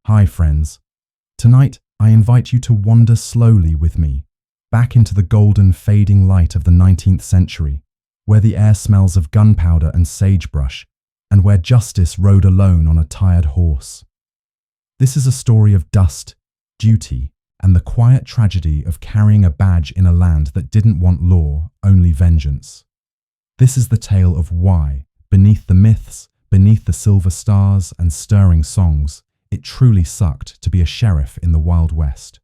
Hi friends. Tonight I invite you to wander slowly with me, back into the golden fading light of the 19th century, where the air smells of gunpowder and sagebrush, and where justice rode alone on a tired horse. This is a story of dust, duty, and the quiet tragedy of carrying a badge in a land that didn't want law, only vengeance. This is the tale of why, beneath the myths, beneath the silver stars and stirring songs, it truly sucked to be a sheriff in the Wild West.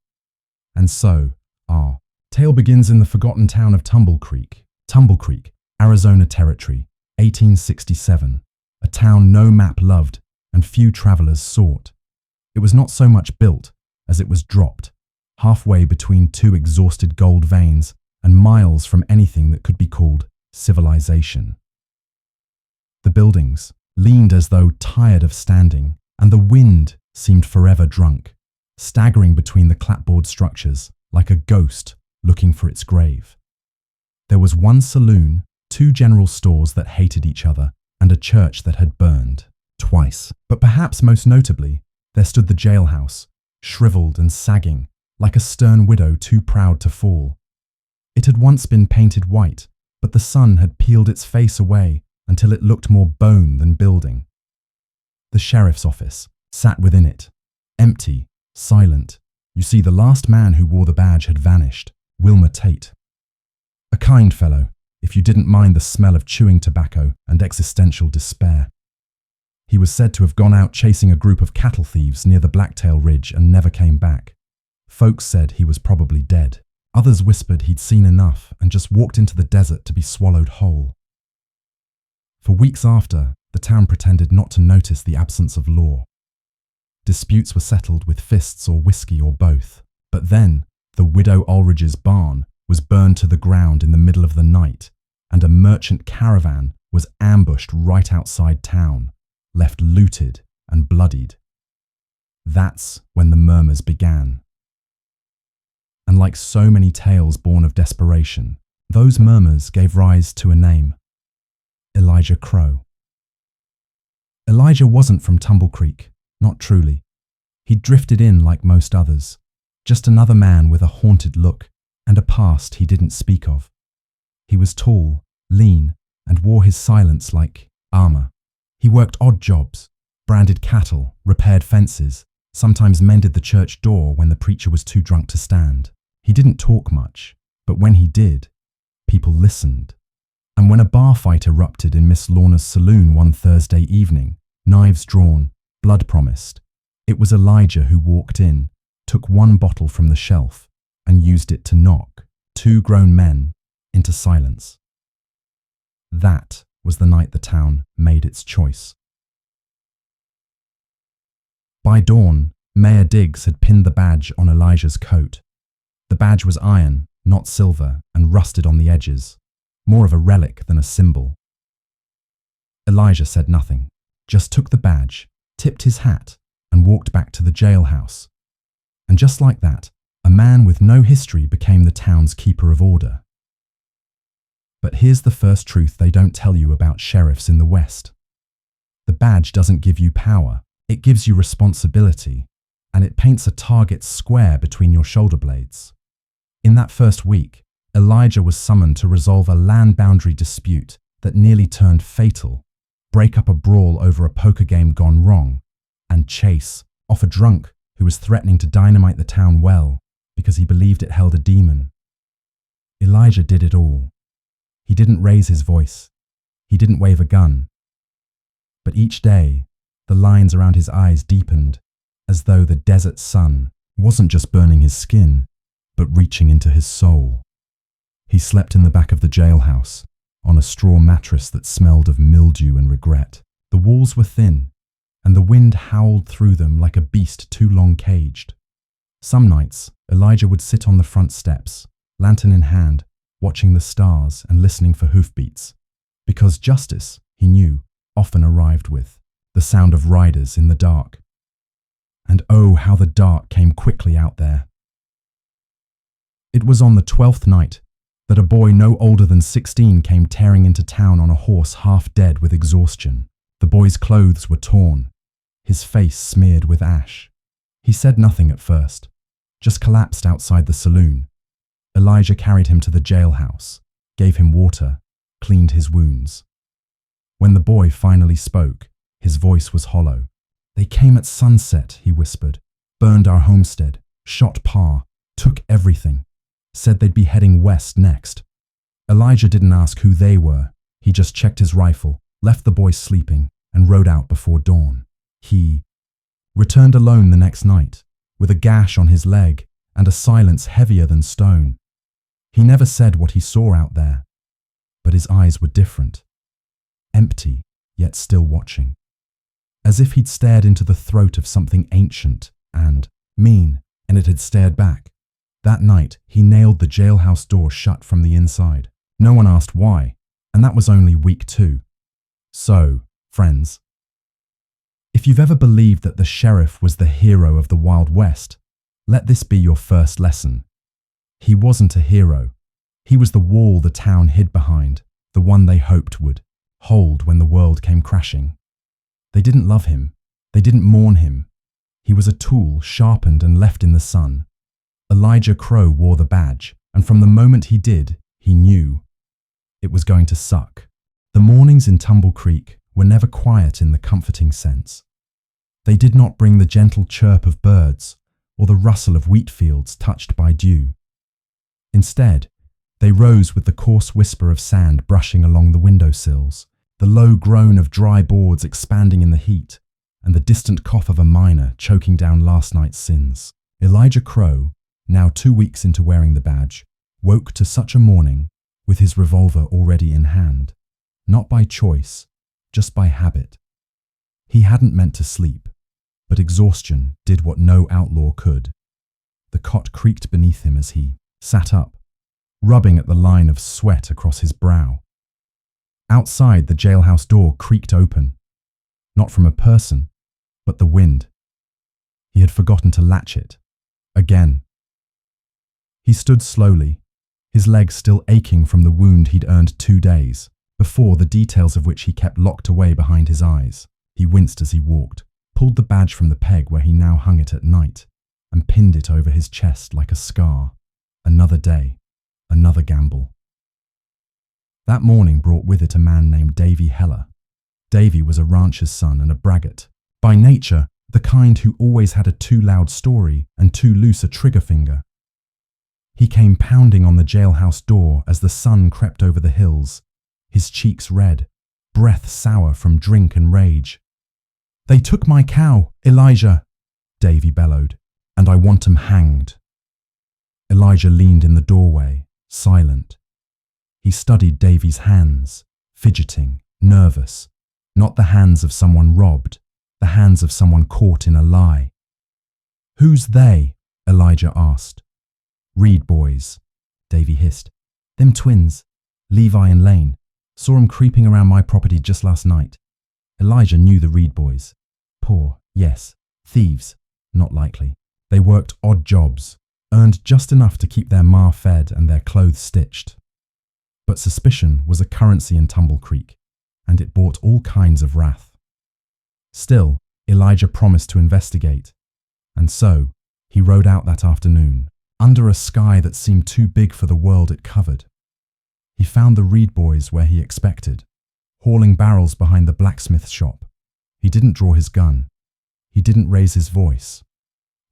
And so, our tale begins in the forgotten town of Tumble Creek, Arizona Territory, 1867, a town no map loved and few travelers sought. It was not so much built as it was dropped, halfway between two exhausted gold veins and miles from anything that could be called civilization. The buildings leaned as though tired of standing, and the wind seemed forever drunk, staggering between the clapboard structures like a ghost looking for its grave. There was one saloon, two general stores that hated each other, and a church that had burned twice. But perhaps most notably, there stood the jailhouse, shriveled and sagging, like a stern widow too proud to fall. It had once been painted white, but the sun had peeled its face away until it looked more bone than building. The sheriff's office sat within it, empty, silent. You see, the last man who wore the badge had vanished, Wilmer Tate. A kind fellow, if you didn't mind the smell of chewing tobacco and existential despair. He was said to have gone out chasing a group of cattle thieves near the Blacktail Ridge and never came back. Folks said he was probably dead. Others whispered he'd seen enough and just walked into the desert to be swallowed whole. For weeks after, the town pretended not to notice the absence of law. Disputes were settled with fists or whiskey or both. But then, the widow Ulridge's barn was burned to the ground in the middle of the night, and a merchant caravan was ambushed right outside town, left looted and bloodied. That's when the murmurs began. And like so many tales born of desperation, those murmurs gave rise to a name: Elijah Crow. Elijah wasn't from Tumble Creek, not truly. He'd drifted in like most others, just another man with a haunted look and a past he didn't speak of. He was tall, lean, and wore his silence like armor. He worked odd jobs, branded cattle, repaired fences, sometimes mended the church door when the preacher was too drunk to stand. He didn't talk much, but when he did, people listened. And when a bar fight erupted in Miss Lorna's saloon one Thursday evening, knives drawn, blood promised, it was Elijah who walked in, took one bottle from the shelf, and used it to knock two grown men into silence. That was the night the town made its choice. By dawn, Mayor Diggs had pinned the badge on Elijah's coat. The badge was iron, not silver, and rusted on the edges, more of a relic than a symbol. Elijah said nothing, just took the badge, tipped his hat, and walked back to the jailhouse. And just like that, a man with no history became the town's keeper of order. But here's the first truth they don't tell you about sheriffs in the West. The badge doesn't give you power, it gives you responsibility, and it paints a target square between your shoulder blades. In that first week, Elijah was summoned to resolve a land boundary dispute that nearly turned fatal, break up a brawl over a poker game gone wrong, and chase off a drunk who was threatening to dynamite the town well because he believed it held a demon. Elijah did it all. He didn't raise his voice. He didn't wave a gun. But each day, the lines around his eyes deepened, as though the desert sun wasn't just burning his skin, but reaching into his soul. He slept in the back of the jailhouse, on a straw mattress that smelled of mildew and regret. The walls were thin, and the wind howled through them like a beast too long caged. Some nights, Elijah would sit on the front steps, lantern in hand, watching the stars and listening for hoofbeats, because justice, he knew, often arrived with the sound of riders in the dark. And oh, how the dark came quickly out there. It was on the 12th night that a boy no older than 16 came tearing into town on a horse half dead with exhaustion. The boy's clothes were torn, his face smeared with ash. He said nothing at first, just collapsed outside the saloon. Elijah carried him to the jailhouse, gave him water, cleaned his wounds. When the boy finally spoke, his voice was hollow. "They came at sunset," he whispered, "burned our homestead, shot Pa, took everything, said they'd be heading west next." Elijah didn't ask who they were. He just checked his rifle, left the boy sleeping, and rode out before dawn. He returned alone the next night, with a gash on his leg and a silence heavier than stone. He never said what he saw out there, but his eyes were different, empty, yet still watching, as if he'd stared into the throat of something ancient and mean, and it had stared back. That night, he nailed the jailhouse door shut from the inside. No one asked why, and that was only week 2. So, friends, if you've ever believed that the sheriff was the hero of the Wild West, let this be your first lesson. He wasn't a hero. He was the wall the town hid behind, the one they hoped would hold when the world came crashing. They didn't love him. They didn't mourn him. He was a tool sharpened and left in the sun. Elijah Crow wore the badge, and from the moment he did, he knew it was going to suck. The mornings in Tumble Creek were never quiet in the comforting sense. They did not bring the gentle chirp of birds or the rustle of wheat fields touched by dew. Instead, they rose with the coarse whisper of sand brushing along the windowsills, the low groan of dry boards expanding in the heat, and the distant cough of a miner choking down last night's sins. Elijah Crow, now 2 weeks into wearing the badge, woke to such a morning with his revolver already in hand, not by choice, just by habit. He hadn't meant to sleep, but exhaustion did what no outlaw could. The cot creaked beneath him as he sat up, rubbing at the line of sweat across his brow. Outside, the jailhouse door creaked open, not from a person, but the wind. He had forgotten to latch it. Again. He stood slowly, his legs still aching from the wound he'd earned 2 days, before the details of which he kept locked away behind his eyes. He winced as he walked, pulled the badge from the peg where he now hung it at night, and pinned it over his chest like a scar. Another day, another gamble. That morning brought with it a man named Davy Heller. Davy was a rancher's son and a braggart, by nature the kind who always had a too loud story and too loose a trigger finger. He came pounding on the jailhouse door as the sun crept over the hills, his cheeks red, breath sour from drink and rage. "They took my cow, Elijah," Davy bellowed, "and I want 'em hanged." Elijah leaned in the doorway, silent. He studied Davy's hands, fidgeting, nervous, not the hands of someone robbed, the hands of someone caught in a lie. "Who's they?" Elijah asked. "Reed boys," Davy hissed. "Them twins, Levi and Lane. Saw 'em creeping around my property just last night." Elijah knew the Reed boys. Poor, yes. Thieves, not likely. They worked odd jobs, earned just enough to keep their ma fed and their clothes stitched. But suspicion was a currency in Tumble Creek, and it brought all kinds of wrath. Still, Elijah promised to investigate, and so he rode out that afternoon, under a sky that seemed too big for the world it covered. He found the Reed boys where he expected, hauling barrels behind the blacksmith shop. He didn't draw his gun. He didn't raise his voice.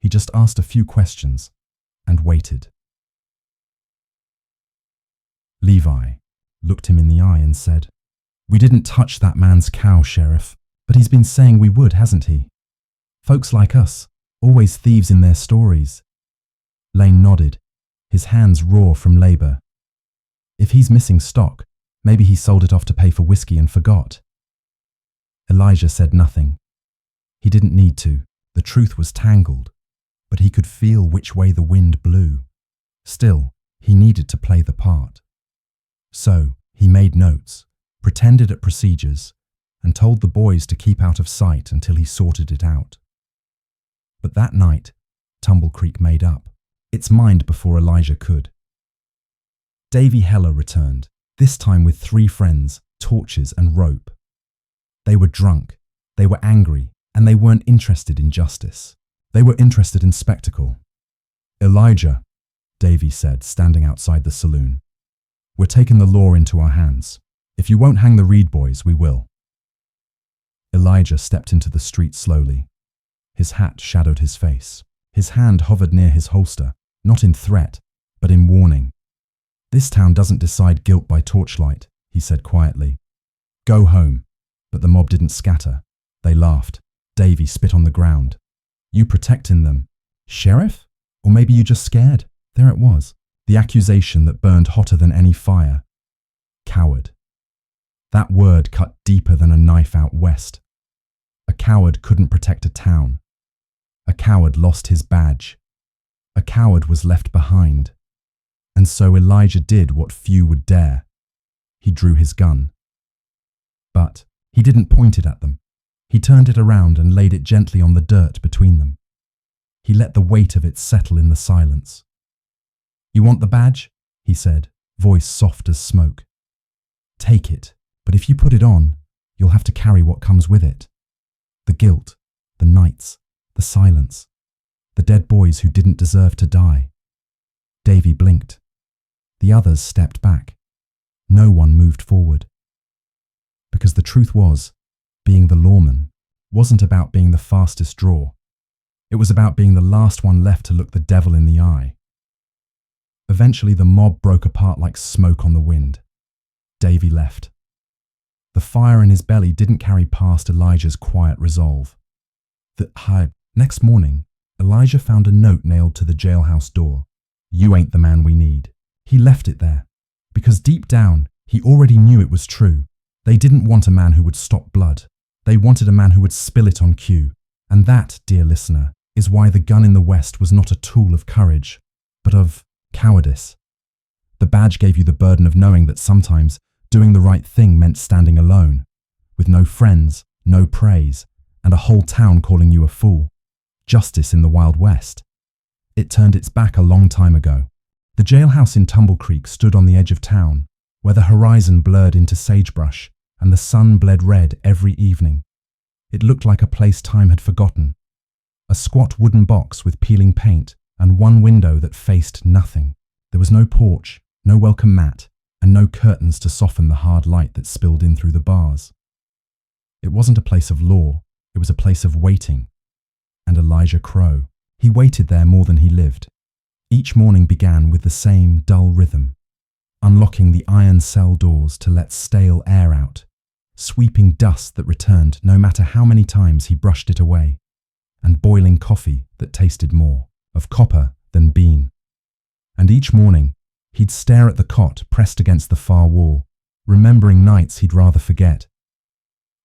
He just asked a few questions and waited. Levi looked him in the eye and said, "We didn't touch that man's cow, Sheriff, but he's been saying we would, hasn't he? Folks like us, always thieves in their stories." Lane nodded, his hands raw from labor. "If he's missing stock, maybe he sold it off to pay for whiskey and forgot." Elijah said nothing. He didn't need to. The truth was tangled, but he could feel which way the wind blew. Still, he needed to play the part. So, he made notes, pretended at procedures, and told the boys to keep out of sight until he sorted it out. But that night, Tumble Creek made up its mind before Elijah could. Davy Heller returned, this time with 3 friends, torches and rope. They were drunk, they were angry, and they weren't interested in justice. They were interested in spectacle. "Elijah," Davy said, standing outside the saloon, "we're taking the law into our hands. If you won't hang the Reed boys, we will." Elijah stepped into the street slowly. His hat shadowed his face. His hand hovered near his holster, not in threat, but in warning. "This town doesn't decide guilt by torchlight," he said quietly. "Go home." But the mob didn't scatter. They laughed. Davy spit on the ground. "You protecting them? Sheriff? Or maybe you just scared?" There it was, the accusation that burned hotter than any fire. Coward. That word cut deeper than a knife out west. A coward couldn't protect a town. A coward lost his badge. A coward was left behind. And so Elijah did what few would dare. He drew his gun. But he didn't point it at them. He turned it around and laid it gently on the dirt between them. He let the weight of it settle in the silence. "You want the badge?" he said, voice soft as smoke. "Take it, but if you put it on, you'll have to carry what comes with it. The guilt, the nights, the silence, the dead boys who didn't deserve to die." Davy blinked. The others stepped back. No one moved forward. Because the truth was, being the lawman wasn't about being the fastest draw. It was about being the last one left to look the devil in the eye. Eventually, the mob broke apart like smoke on the wind. Davy left. The fire in his belly didn't carry past Elijah's quiet resolve. Next morning, Elijah found a note nailed to the jailhouse door. "You ain't the man we need." He left it there, because deep down, he already knew it was true. They didn't want a man who would stop blood. They wanted a man who would spill it on cue. And that, dear listener, is why the gun in the West was not a tool of courage, but of cowardice. The badge gave you the burden of knowing that sometimes doing the right thing meant standing alone, with no friends, no praise, and a whole town calling you a fool. Justice in the Wild West. It turned its back a long time ago. The jailhouse in Tumble Creek stood on the edge of town, where the horizon blurred into sagebrush and the sun bled red every evening. It looked like a place time had forgotten. A squat wooden box with peeling paint and one window that faced nothing. There was no porch, no welcome mat, and no curtains to soften the hard light that spilled in through the bars. It wasn't a place of law, it was a place of waiting. And Elijah Crow, he waited there more than he lived. Each morning began with the same dull rhythm, unlocking the iron cell doors to let stale air out, sweeping dust that returned no matter how many times he brushed it away, and boiling coffee that tasted more of copper than bean. And each morning, he'd stare at the cot pressed against the far wall, remembering nights he'd rather forget.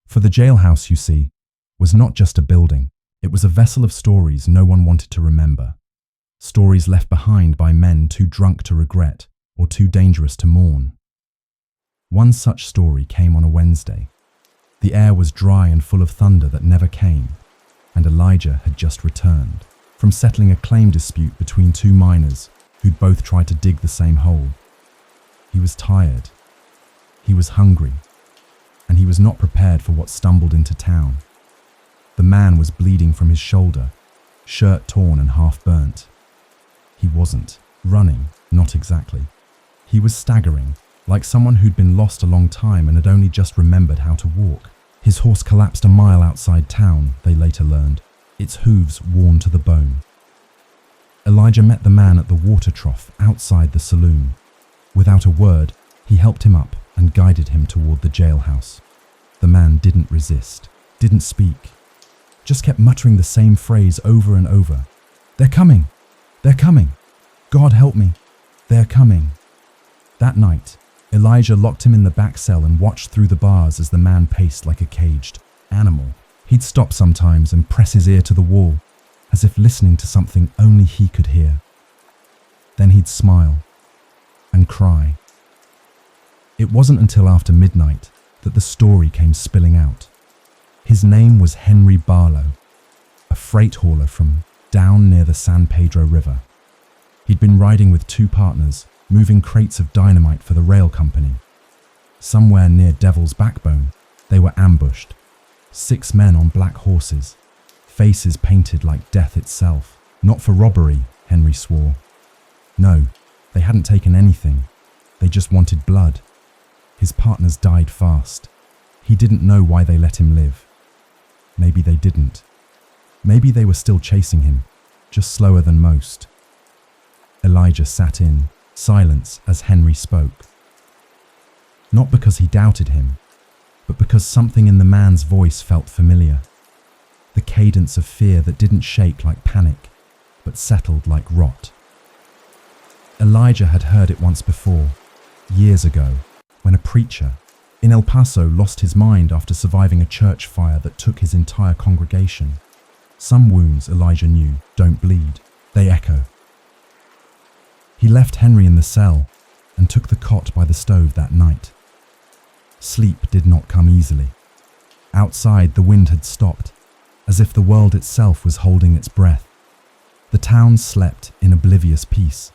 For the jailhouse, you see, was not just a building. It was a vessel of stories no one wanted to remember. Stories left behind by men too drunk to regret or too dangerous to mourn. One such story came on a Wednesday. The air was dry and full of thunder that never came, and Elijah had just returned from settling a claim dispute between two miners who'd both tried to dig the same hole. He was tired, he was hungry, and he was not prepared for what stumbled into town. The man was bleeding from his shoulder, shirt torn and half burnt. He wasn't running, not exactly. He was staggering, like someone who'd been lost a long time and had only just remembered how to walk. His horse collapsed a mile outside town, they later learned, its hooves worn to the bone. Elijah met the man at the water trough outside the saloon. Without a word, he helped him up and guided him toward the jailhouse. The man didn't resist, didn't speak, just kept muttering the same phrase over and over. "They're coming! They're coming! God help me! They're coming!" That night, Elijah locked him in the back cell and watched through the bars as the man paced like a caged animal. He'd stop sometimes and press his ear to the wall, as if listening to something only he could hear. Then he'd smile and cry. It wasn't until after midnight that the story came spilling out. His name was Henry Barlow, a freight hauler from down near the San Pedro River. He'd been riding with two partners, moving crates of dynamite for the rail company. Somewhere near Devil's Backbone, they were ambushed. 6 men on black horses, faces painted like death itself. Not for robbery, Henry swore. No, they hadn't taken anything. They just wanted blood. His partners died fast. He didn't know why they let him live. Maybe they didn't. Maybe they were still chasing him, just slower than most. Elijah sat in silence as Henry spoke. Not because he doubted him, but because something in the man's voice felt familiar. The cadence of fear that didn't shake like panic, but settled like rot. Elijah had heard it once before, years ago, when a preacher in El Paso lost his mind after surviving a church fire that took his entire congregation. Some wounds, Elijah knew, don't bleed, they echo. He left Henry in the cell and took the cot by the stove that night. Sleep did not come easily. Outside, the wind had stopped, as if the world itself was holding its breath. The town slept in oblivious peace,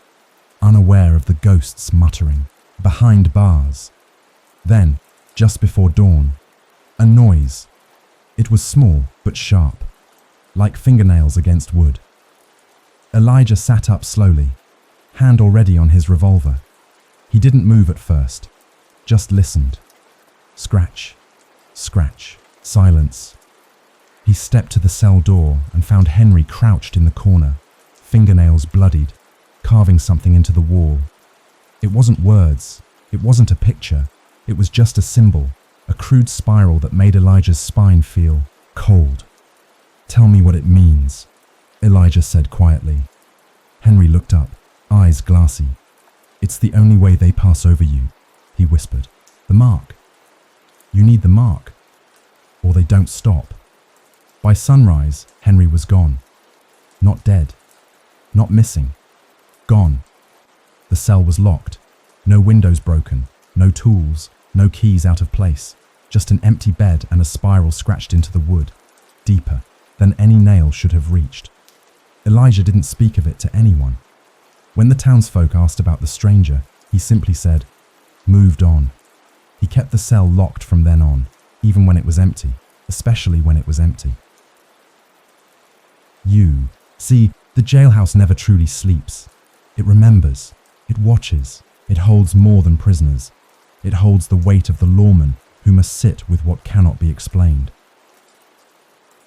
unaware of the ghosts muttering behind bars. Then, just before dawn, a noise. It was small but sharp, like fingernails against wood. Elijah sat up slowly, hand already on his revolver. He didn't move at first, just listened. Scratch, scratch, silence. He stepped to the cell door and found Henry crouched in the corner, fingernails bloodied, carving something into the wall. It wasn't words, it wasn't a picture, it was just a symbol, a crude spiral that made Elijah's spine feel cold. "Tell me what it means," Elijah said quietly. Henry looked up, eyes glassy. "It's the only way they pass over you," he whispered. "The mark. You need the mark, or they don't stop." By sunrise, Henry was gone. Not dead. Not missing. Gone. The cell was locked. No windows broken. No tools. No keys out of place. Just an empty bed and a spiral scratched into the wood, deeper than any nail should have reached. Elijah didn't speak of it to anyone. When the townsfolk asked about the stranger, he simply said, "Moved on." He kept the cell locked from then on, even when it was empty, especially when it was empty. See, the jailhouse never truly sleeps. It remembers, it watches, it holds more than prisoners. It holds the weight of the lawman who must sit with what cannot be explained.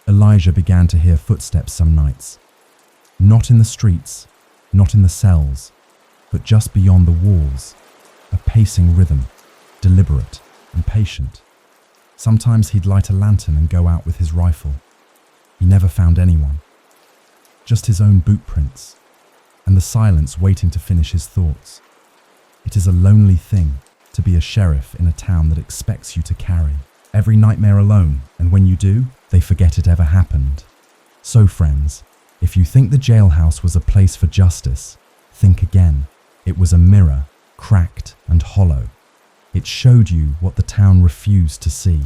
Elijah began to hear footsteps some nights. Not in the streets, not in the cells, but just beyond the walls. A pacing rhythm, deliberate and patient. Sometimes he'd light a lantern and go out with his rifle. He never found anyone. Just his own boot prints, and the silence waiting to finish his thoughts. It is a lonely thing to be a sheriff in a town that expects you to carry every nightmare alone, and when you do, they forget it ever happened. So friends, if you think the jailhouse was a place for justice, think again. It was a mirror, cracked and hollow. It showed you what the town refused to see.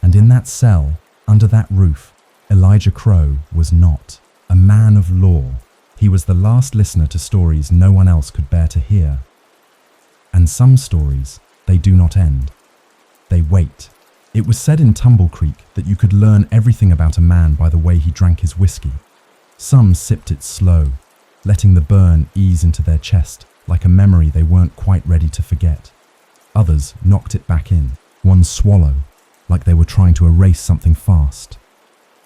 And in that cell, under that roof, Elijah Crow was not a man of law. He was the last listener to stories no one else could bear to hear. And some stories, they do not end. They wait. It was said in Tumble Creek that you could learn everything about a man by the way he drank his whiskey. Some sipped it slow, letting the burn ease into their chest like a memory they weren't quite ready to forget. Others knocked it back in, one swallow, like they were trying to erase something fast.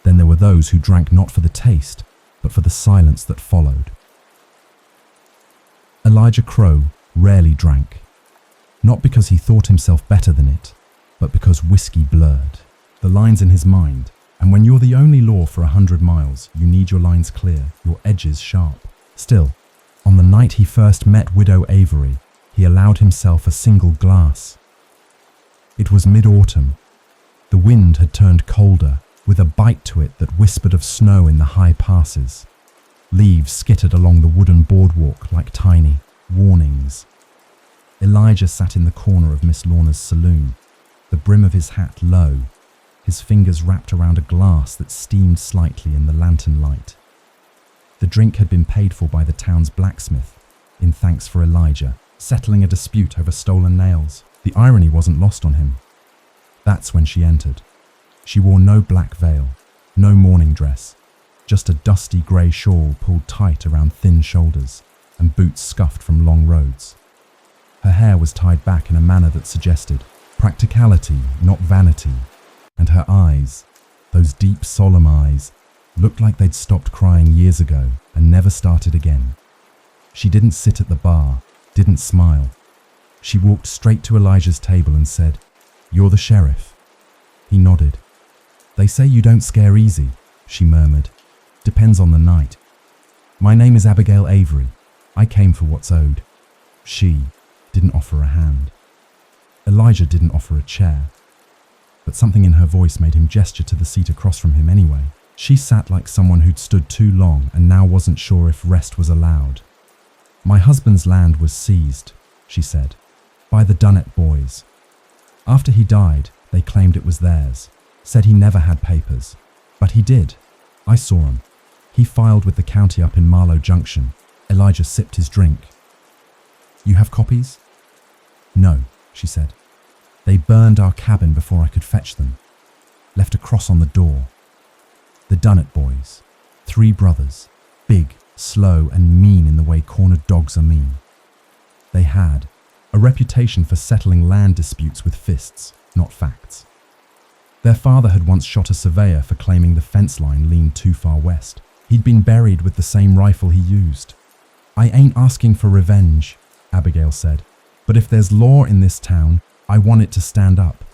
Then there were those who drank not for the taste, but for the silence that followed. Elijah Crow rarely drank, not because he thought himself better than it, but because whiskey blurred the lines in his mind, and when you're the only law for 100 miles, you need your lines clear, your edges sharp. Still, on the night he first met Widow Avery, he allowed himself a single glass. It was mid-autumn. The wind had turned colder, with a bite to it that whispered of snow in the high passes. Leaves skittered along the wooden boardwalk like tiny warnings. Elijah sat in the corner of Miss Lorna's saloon, the brim of his hat low, his fingers wrapped around a glass that steamed slightly in the lantern light. The drink had been paid for by the town's blacksmith, in thanks for Elijah, settling a dispute over stolen nails. The irony wasn't lost on him. That's when she entered. She wore no black veil, no mourning dress, just a dusty grey shawl pulled tight around thin shoulders and boots scuffed from long roads. Her hair was tied back in a manner that suggested practicality, not vanity, and her eyes, those deep, solemn eyes, looked like they'd stopped crying years ago and never started again. She didn't sit at the bar, didn't smile. She walked straight to Elijah's table and said, "You're the sheriff." He nodded. "They say you don't scare easy," she murmured. "Depends on the night. My name is Abigail Avery. I came for what's owed." She didn't offer a hand. Elijah didn't offer a chair. But something in her voice made him gesture to the seat across from him anyway. She sat like someone who'd stood too long and now wasn't sure if rest was allowed. "My husband's land was seized," she said, "by the Dunnett boys. After he died, they claimed it was theirs, said he never had papers. But he did. I saw him. He filed with the county up in Marlow Junction." Elijah sipped his drink. "You have copies?" "No," she said. "They burned our cabin before I could fetch them. Left a cross on the door. The Dunnett boys. 3 brothers. Big, slow and mean in the way cornered dogs are mean. They had a reputation for settling land disputes with fists, not facts. Their father had once shot a surveyor for claiming the fence line leaned too far west. He'd been buried with the same rifle he used. "I ain't asking for revenge," Abigail said, "but if there's law in this town, I want it to stand up."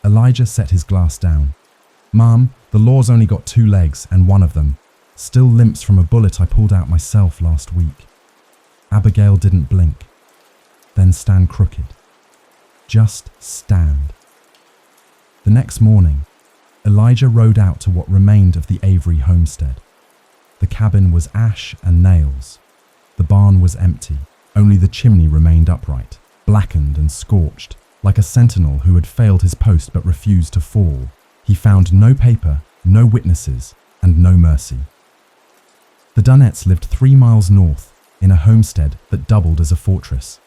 Elijah set his glass down. "Mom, the law's only got 2 legs and one of them still limps from a bullet I pulled out myself last week." Abigail didn't blink. "Then stand crooked. Just stand." The next morning, Elijah rode out to what remained of the Avery homestead. The cabin was ash and nails. The barn was empty. Only the chimney remained upright, blackened and scorched, like a sentinel who had failed his post but refused to fall. He found no paper, no witnesses, and no mercy. The Dunnetts lived 3 miles north, in a homestead that doubled as a fortress.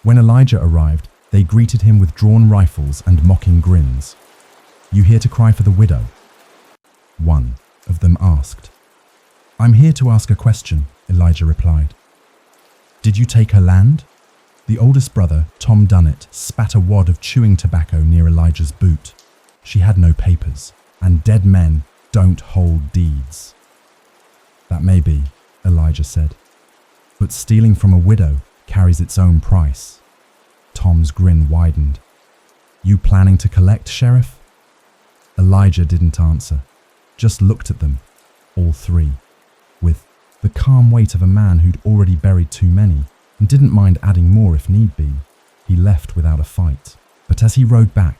When Elijah arrived, they greeted him with drawn rifles and mocking grins. "You here to cry for the widow?" one of them asked. "I'm here to ask a question," Elijah replied. "Did you take her land?" The oldest brother, Tom Dunnett, spat a wad of chewing tobacco near Elijah's boot. "She had no papers, and dead men don't hold deeds." "That may be," Elijah said, "but stealing from a widow carries its own price." Tom's grin widened. "You planning to collect, Sheriff?" Elijah didn't answer, just looked at them, all 3, with the calm weight of a man who'd already buried too many and didn't mind adding more if need be. He left without a fight, but as he rode back,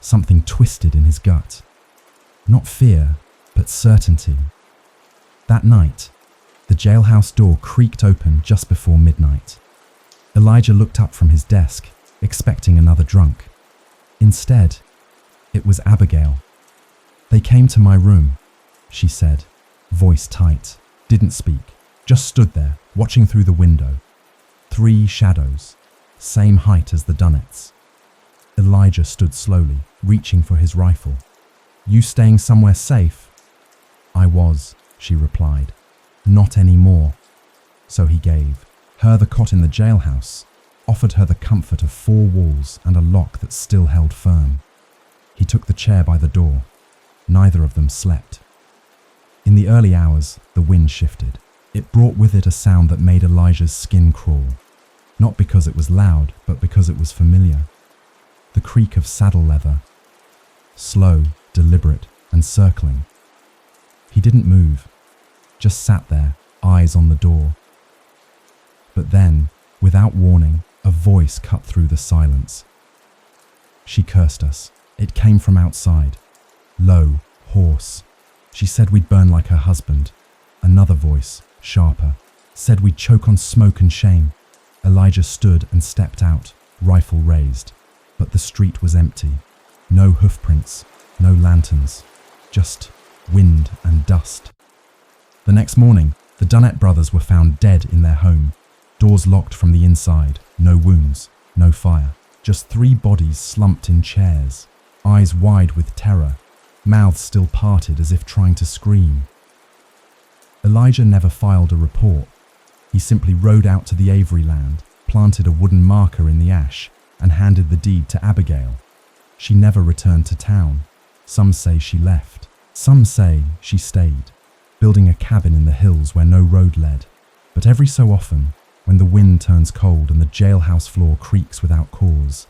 something twisted in his gut. Not fear, but certainty. That night, the jailhouse door creaked open just before midnight. Elijah looked up from his desk, expecting another drunk. Instead, it was Abigail. "They came to my room," she said, voice tight, didn't speak, just stood there, watching through the window. 3 shadows, same height as the Dunnetts. Elijah stood slowly, reaching for his rifle. "You staying somewhere safe?" "I was," she replied. "Not anymore." So he gave her the cot in the jailhouse, offered her the comfort of 4 walls and a lock that still held firm. He took the chair by the door. Neither of them slept. In the early hours, the wind shifted. It brought with it a sound that made Elijah's skin crawl. Not because it was loud, but because it was familiar. The creak of saddle leather. Slow, deliberate, and circling. He didn't move, just sat there, eyes on the door. But then, without warning, a voice cut through the silence. She cursed us. It came from outside. Low, hoarse. She said we'd burn like her husband. Another voice, sharper, said we'd choke on smoke and shame. Elijah stood and stepped out, rifle raised. But the street was empty. No hoofprints, no lanterns, just wind and dust. The next morning, the Dunnett brothers were found dead in their home. Doors locked from the inside, no wounds, no fire. Just 3 bodies slumped in chairs, eyes wide with terror, mouths still parted as if trying to scream. Elijah never filed a report. He simply rode out to the Avery land, planted a wooden marker in the ash, and handed the deed to Abigail. She never returned to town. Some say she left. Some say she stayed, building a cabin in the hills where no road led. But every so often, when the wind turns cold and the jailhouse floor creaks without cause,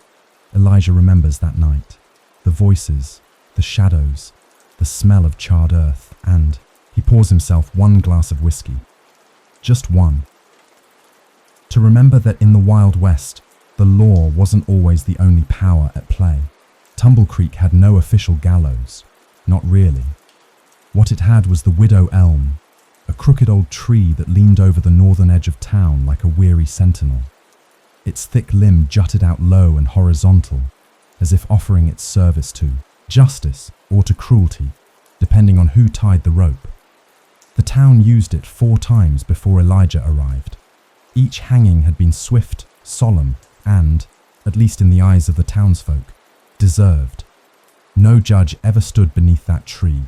Elijah remembers that night, the voices, the shadows, the smell of charred earth, and he pours himself one glass of whiskey. Just one. To remember that in the Wild West, the law wasn't always the only power at play. Tumble Creek had no official gallows. Not really. What it had was the widow elm, a crooked old tree that leaned over the northern edge of town like a weary sentinel. Its thick limb jutted out low and horizontal, as if offering its service to justice or to cruelty, depending on who tied the rope. The town used it 4 times before Elijah arrived. Each hanging had been swift, solemn, and, at least in the eyes of the townsfolk, deserved. No judge ever stood beneath that tree,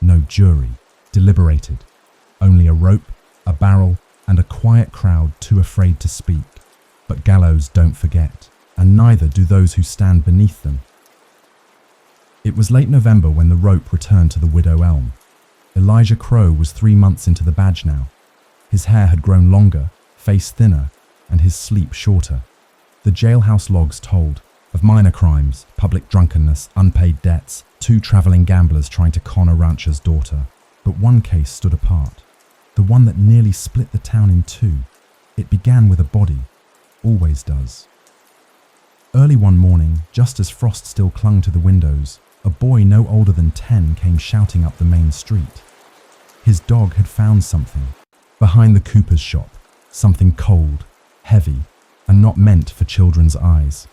no jury deliberated. Only a rope, a barrel, and a quiet crowd too afraid to speak. But gallows don't forget, and neither do those who stand beneath them. It was late November when the rope returned to the widow elm. Elijah Crow was 3 months into the badge now. His hair had grown longer, face thinner, and his sleep shorter. The jailhouse logs told of minor crimes, public drunkenness, unpaid debts, 2 traveling gamblers trying to con a rancher's daughter. But one case stood apart, the one that nearly split the town in 2. It began with a body, always does. Early one morning, just as frost still clung to the windows, a boy no older than 10 came shouting up the main street. His dog had found something behind the cooper's shop, something cold, heavy, and not meant for children's eyes.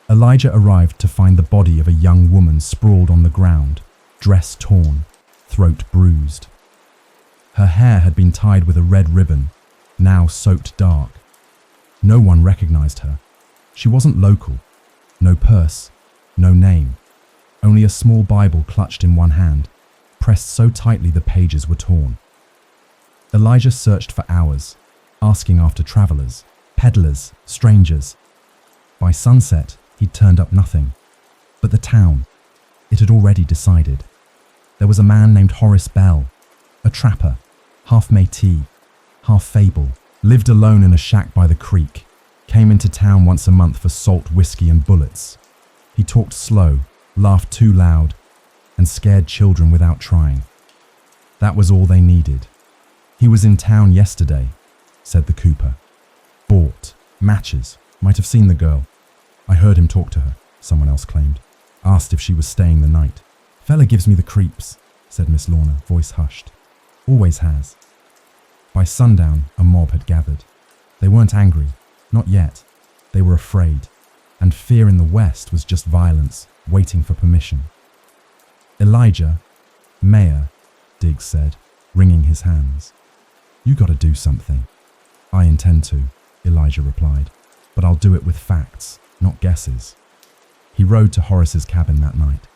Elijah arrived to find the body of a young woman sprawled on the ground, dress torn, throat bruised. Her hair had been tied with a red ribbon, now soaked dark. No one recognized her. She wasn't local. No purse, no name. Only a small Bible clutched in one hand, pressed so tightly the pages were torn. Elijah searched for hours, asking after travelers, peddlers, strangers. By sunset, he'd turned up nothing. But the town, it had already decided. There was a man named Horace Bell, a trapper, half Métis, half fable, lived alone in a shack by the creek, came into town once a month for salt, whiskey and bullets. He talked slow, laughed too loud, and scared children without trying. That was all they needed. He was in town yesterday, said the cooper. Bought matches, might have seen the girl. I heard him talk to her, someone else claimed. Asked if she was staying the night. Fella gives me the creeps, said Miss Lorna, voice hushed. Always has. By sundown, a mob had gathered. They weren't angry, not yet. They were afraid, and fear in the West was just violence, waiting for permission. Elijah, Mayor, Diggs said, wringing his hands. You gotta do something. I intend to, Elijah replied, but I'll do it with facts, not guesses. He rode to Horace's cabin that night,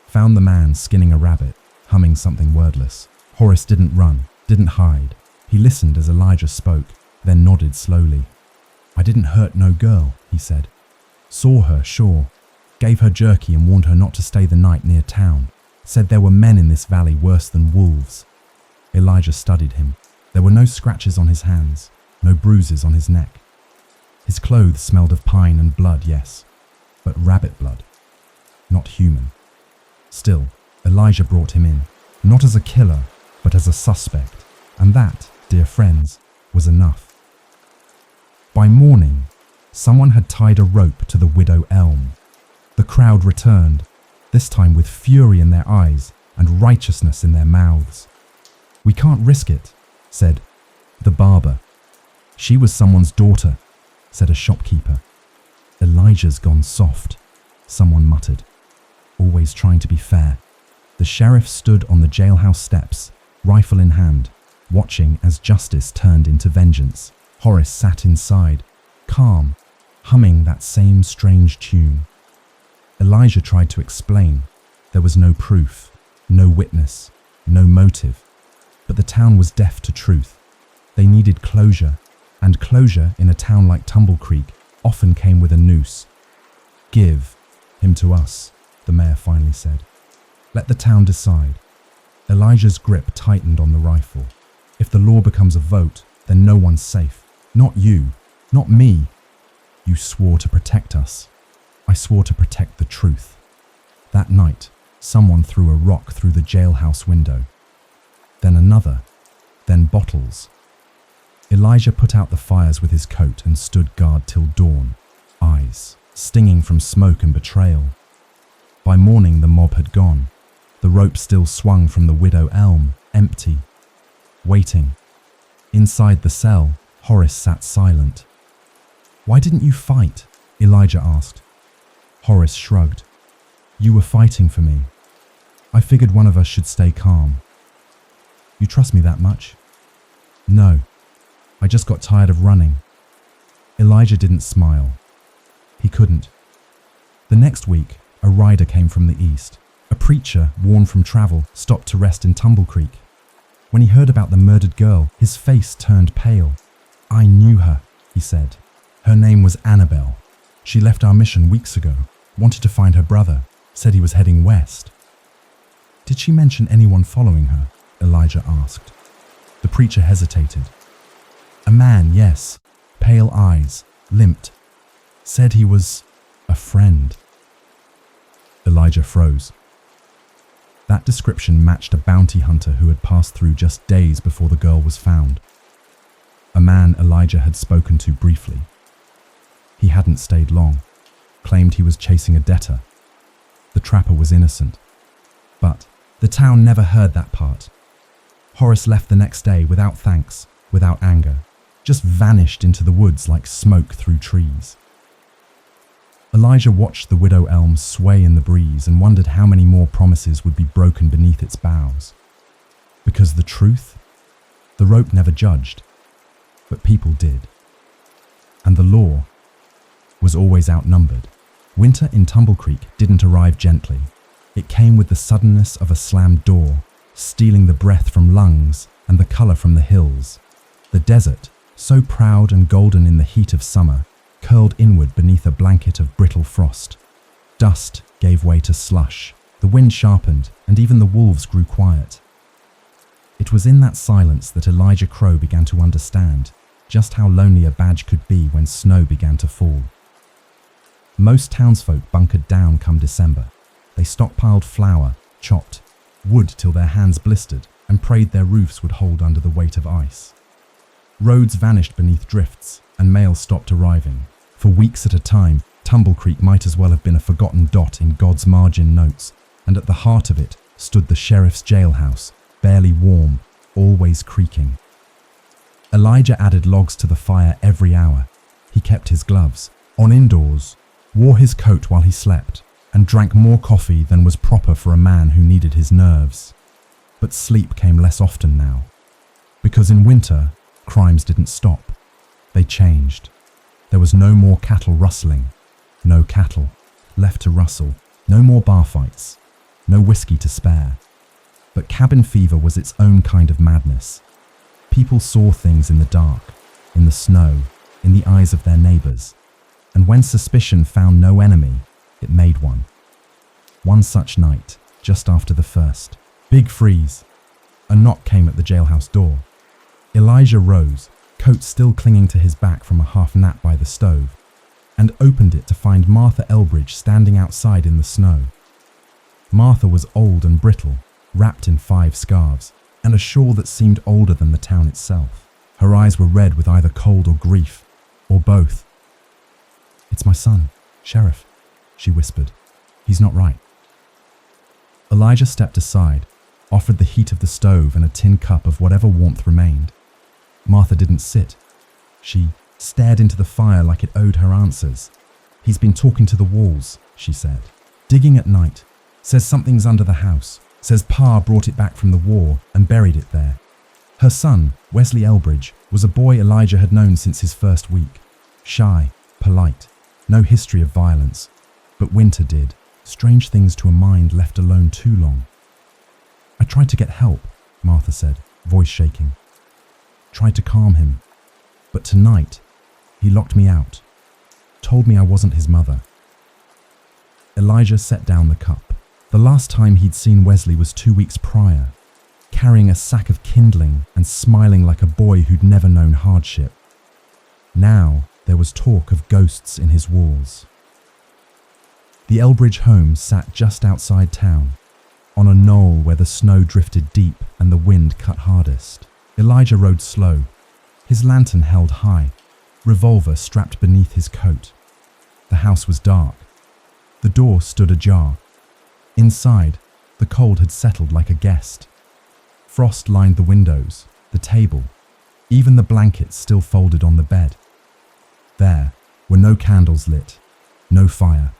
found the man skinning a rabbit, humming something wordless. Horace didn't run, didn't hide. He listened as Elijah spoke, then nodded slowly. I didn't hurt no girl, he said. Saw her, sure. Gave her jerky and warned her not to stay the night near town. Said there were men in this valley worse than wolves. Elijah studied him. There were no scratches on his hands, no bruises on his neck. His clothes smelled of pine and blood, yes, but rabbit blood, not human. Still, Elijah brought him in, not as a killer, but as a suspect, and that, dear friends, was enough. By morning, someone had tied a rope to the widow elm. The crowd returned, this time with fury in their eyes and righteousness in their mouths. We can't risk it, said the barber. She was someone's daughter, said a shopkeeper. Elijah's gone soft, someone muttered, always trying to be fair. The sheriff stood on the jailhouse steps, rifle in hand, watching as justice turned into vengeance. Horace sat inside, calm, humming that same strange tune. Elijah tried to explain. There was no proof, no witness, no motive. But the town was deaf to truth. They needed closure, and closure in a town like Tumble Creek often came with a noose. "Give him to us," the mayor finally said. "Let the town decide." Elijah's grip tightened on the rifle. "If the law becomes a vote, then no one's safe. Not you, not me. You swore to protect us. I swore to protect the truth." That night, someone threw a rock through the jailhouse window. Then another, then bottles. Elijah put out the fires with his coat and stood guard till dawn, eyes stinging from smoke and betrayal. By morning the mob had gone. The rope still swung from the widow elm, empty, waiting. Inside the cell, Horace sat silent. "Why didn't you fight?" Elijah asked. Horace shrugged. "You were fighting for me. I figured one of us should stay calm." "You trust me that much?" "No. I just got tired of running." Elijah didn't smile. He couldn't. The next week, a rider came from the east. A preacher, worn from travel, stopped to rest in Tumble Creek. When he heard about the murdered girl, his face turned pale. "I knew her," he said. "Her name was Annabelle. She left our mission weeks ago, wanted to find her brother, said he was heading west." "Did she mention anyone following her?" Elijah asked. The preacher hesitated. "A man, yes, pale eyes, limped. Said he was a friend." Elijah froze. That description matched a bounty hunter who had passed through just days before the girl was found. A man Elijah had spoken to briefly. He hadn't stayed long, claimed he was chasing a debtor. The trapper was innocent. But the town never heard that part. Horace left the next day without thanks, without anger, just vanished into the woods like smoke through trees. Elijah watched the widow elm sway in the breeze and wondered how many more promises would be broken beneath its boughs. Because the truth? The rope never judged, but people did. And the law was always outnumbered. Winter in Tumble Creek didn't arrive gently. It came with the suddenness of a slammed door, stealing the breath from lungs and the color from the hills. The desert, so proud and golden in the heat of summer, curled inward beneath a blanket of brittle frost. Dust gave way to slush, the wind sharpened, and even the wolves grew quiet. It was in that silence that Elijah Crow began to understand just how lonely a badge could be when snow began to fall. Most townsfolk bunkered down come December. They stockpiled flour, chopped wood till their hands blistered, and prayed their roofs would hold under the weight of ice. Roads vanished beneath drifts, and mail stopped arriving. For weeks at a time, Tumble Creek might as well have been a forgotten dot in God's margin notes, and at the heart of it stood the sheriff's jailhouse, barely warm, always creaking. Elijah added logs to the fire every hour. He kept his gloves, on indoors, wore his coat while he slept, and drank more coffee than was proper for a man who needed his nerves. But sleep came less often now. Because in winter, crimes didn't stop. They changed. There was no more cattle rustling, no cattle left to rustle, no more bar fights, no whiskey to spare. But cabin fever was its own kind of madness. People saw things in the dark, in the snow, in the eyes of their neighbors, and when suspicion found no enemy, it made one. One such night, just after the first, big freeze. A knock came at the jailhouse door. Elijah rose, coat still clinging to his back from a half nap by the stove, and opened it to find Martha Elbridge standing outside in the snow. Martha was old and brittle, wrapped in 5 scarves, and a shawl that seemed older than the town itself. Her eyes were red with either cold or grief, or both. "It's my son, Sheriff," she whispered. "He's not right." Elijah stepped aside, offered the heat of the stove and a tin cup of whatever warmth remained. Martha didn't sit. She stared into the fire like it owed her answers. "He's been talking to the walls," she said. "Digging at night. Says something's under the house. Says Pa brought it back from the war and buried it there." Her son, Wesley Elbridge, was a boy Elijah had known since his first week. Shy, polite, no history of violence. But winter did. Strange things to a mind left alone too long. "I tried to get help," Martha said. voice shaking. Tried to calm him, but tonight he locked me out, told me I wasn't his mother. Elijah set down the cup. The last time he'd seen Wesley was 2 weeks prior, carrying a sack of kindling and smiling like a boy who'd never known hardship. Now there was talk of ghosts in his walls. The Elbridge home sat just outside town, on a knoll where the snow drifted deep and the wind cut hardest. Elijah rode slow, his lantern held high, revolver strapped beneath his coat. The house was dark. The door stood ajar. Inside, the cold had settled like a guest. Frost lined the windows, the table, even the blankets still folded on the bed. There were no candles lit, no fire,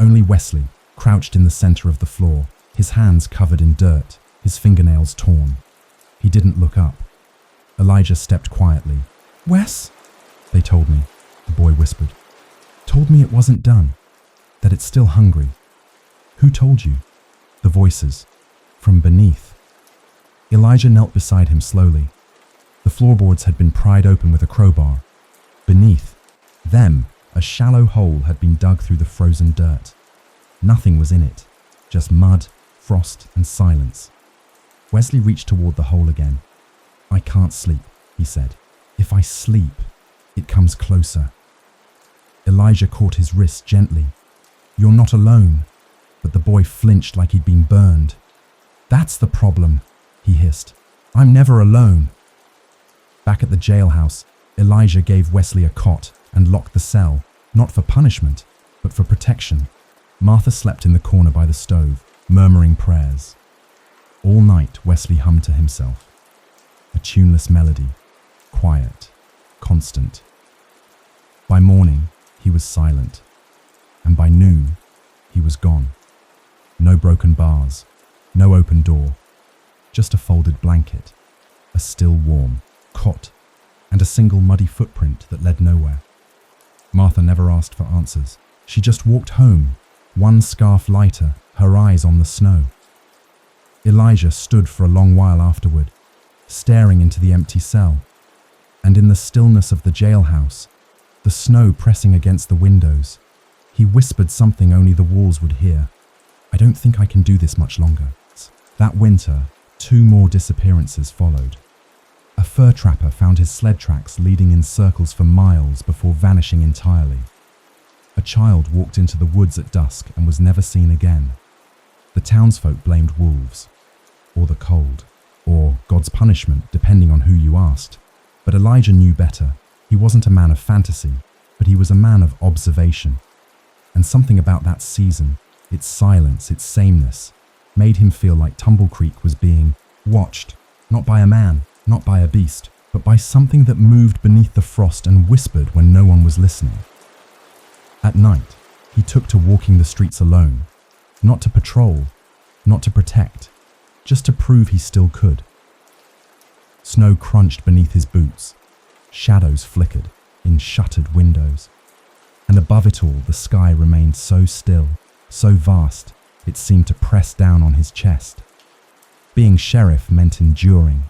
only Wesley, crouched in the center of the floor, his hands covered in dirt, his fingernails torn. He didn't look up. Elijah stepped quietly. "Wes," they told me, the boy whispered. "Told me it wasn't done, that it's still hungry." "Who told you?" The voices, from beneath. Elijah knelt beside him slowly. The floorboards had been pried open with a crowbar. Beneath them, a shallow hole had been dug through the frozen dirt. Nothing was in it, just mud, frost, and silence. Wesley reached toward the hole again. "I can't sleep," he said. "If I sleep, it comes closer." Elijah caught his wrist gently. "You're not alone." But the boy flinched like he'd been burned. "That's the problem," he hissed. "I'm never alone." Back at the jailhouse, Elijah gave Wesley a cot and locked the cell, not for punishment, but for protection. Martha slept in the corner by the stove, murmuring prayers. All night, Wesley hummed to himself. A tuneless melody, quiet, constant. By morning, he was silent, and by noon, he was gone. No broken bars, no open door, just a folded blanket, a still warm cot, and a single muddy footprint that led nowhere. Martha never asked for answers. She just walked home, one scarf lighter, her eyes on the snow. Elijah stood for a long while afterward, staring into the empty cell, and in the stillness of the jailhouse, the snow pressing against the windows, he whispered something only the walls would hear. "I don't think I can do this much longer." That winter, 2 more disappearances followed. A fur trapper found his sled tracks leading in circles for miles before vanishing entirely. A child walked into the woods at dusk and was never seen again. The townsfolk blamed wolves, or the cold, or God's punishment, depending on who you asked. But Elijah knew better. He wasn't a man of fantasy, but he was a man of observation. And something about that season, its silence, its sameness, made him feel like Tumble Creek was being watched, not by a man, not by a beast, but by something that moved beneath the frost and whispered when no one was listening. At night, he took to walking the streets alone, not to patrol, not to protect, just to prove he still could. Snow crunched beneath his boots, shadows flickered in shuttered windows, and above it all the sky remained so still, so vast, it seemed to press down on his chest. Being sheriff meant enduring,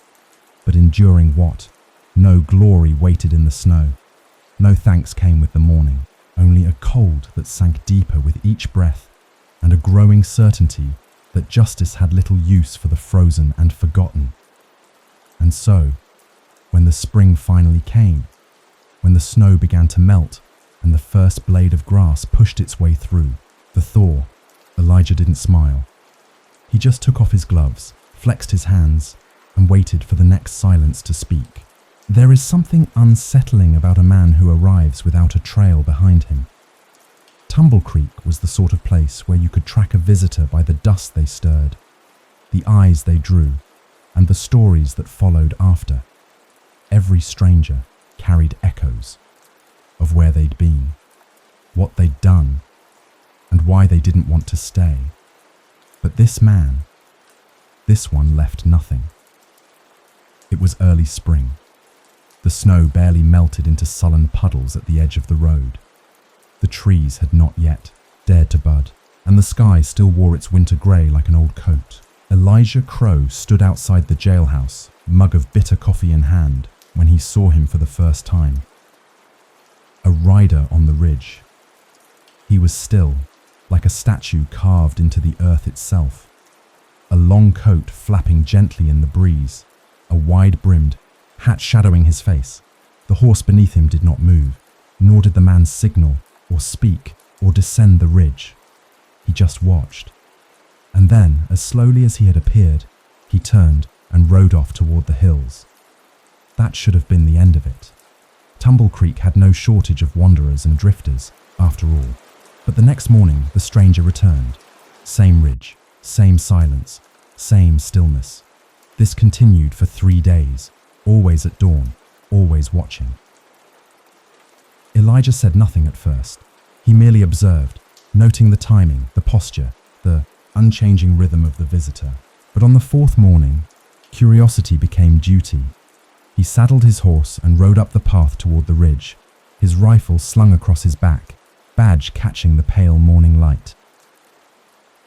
but enduring what? No glory waited in the snow. No thanks came with the morning, only a cold that sank deeper with each breath, and a growing certainty that justice had little use for the frozen and forgotten. And so, when the spring finally came, when the snow began to melt and the first blade of grass pushed its way through the thaw, Elijah didn't smile. He just took off his gloves, flexed his hands, and waited for the next silence to speak. There is something unsettling about a man who arrives without a trail behind him. Tumble Creek was the sort of place where you could track a visitor by the dust they stirred, the eyes they drew, and the stories that followed after. Every stranger carried echoes of where they'd been, what they'd done, and why they didn't want to stay. But this man, this one left nothing. It was early spring. The snow barely melted into sullen puddles at the edge of the road. The trees had not yet dared to bud, and the sky still wore its winter grey like an old coat. Elijah Crow stood outside the jailhouse, mug of bitter coffee in hand, when he saw him for the first time. A rider on the ridge. He was still, like a statue carved into the earth itself. A long coat flapping gently in the breeze, a wide-brimmed hat shadowing his face. The horse beneath him did not move, nor did the man signal, or speak, or descend the ridge. He just watched. And then, as slowly as he had appeared, he turned and rode off toward the hills. That should have been the end of it. Tumble Creek had no shortage of wanderers and drifters, after all. But the next morning, the stranger returned. Same ridge, same silence, same stillness. This continued for 3 days, always at dawn, always watching. Elijah said nothing at first. He merely observed, noting the timing, the posture, the unchanging rhythm of the visitor. But on the 4th morning, curiosity became duty. He saddled his horse and rode up the path toward the ridge, his rifle slung across his back, badge catching the pale morning light.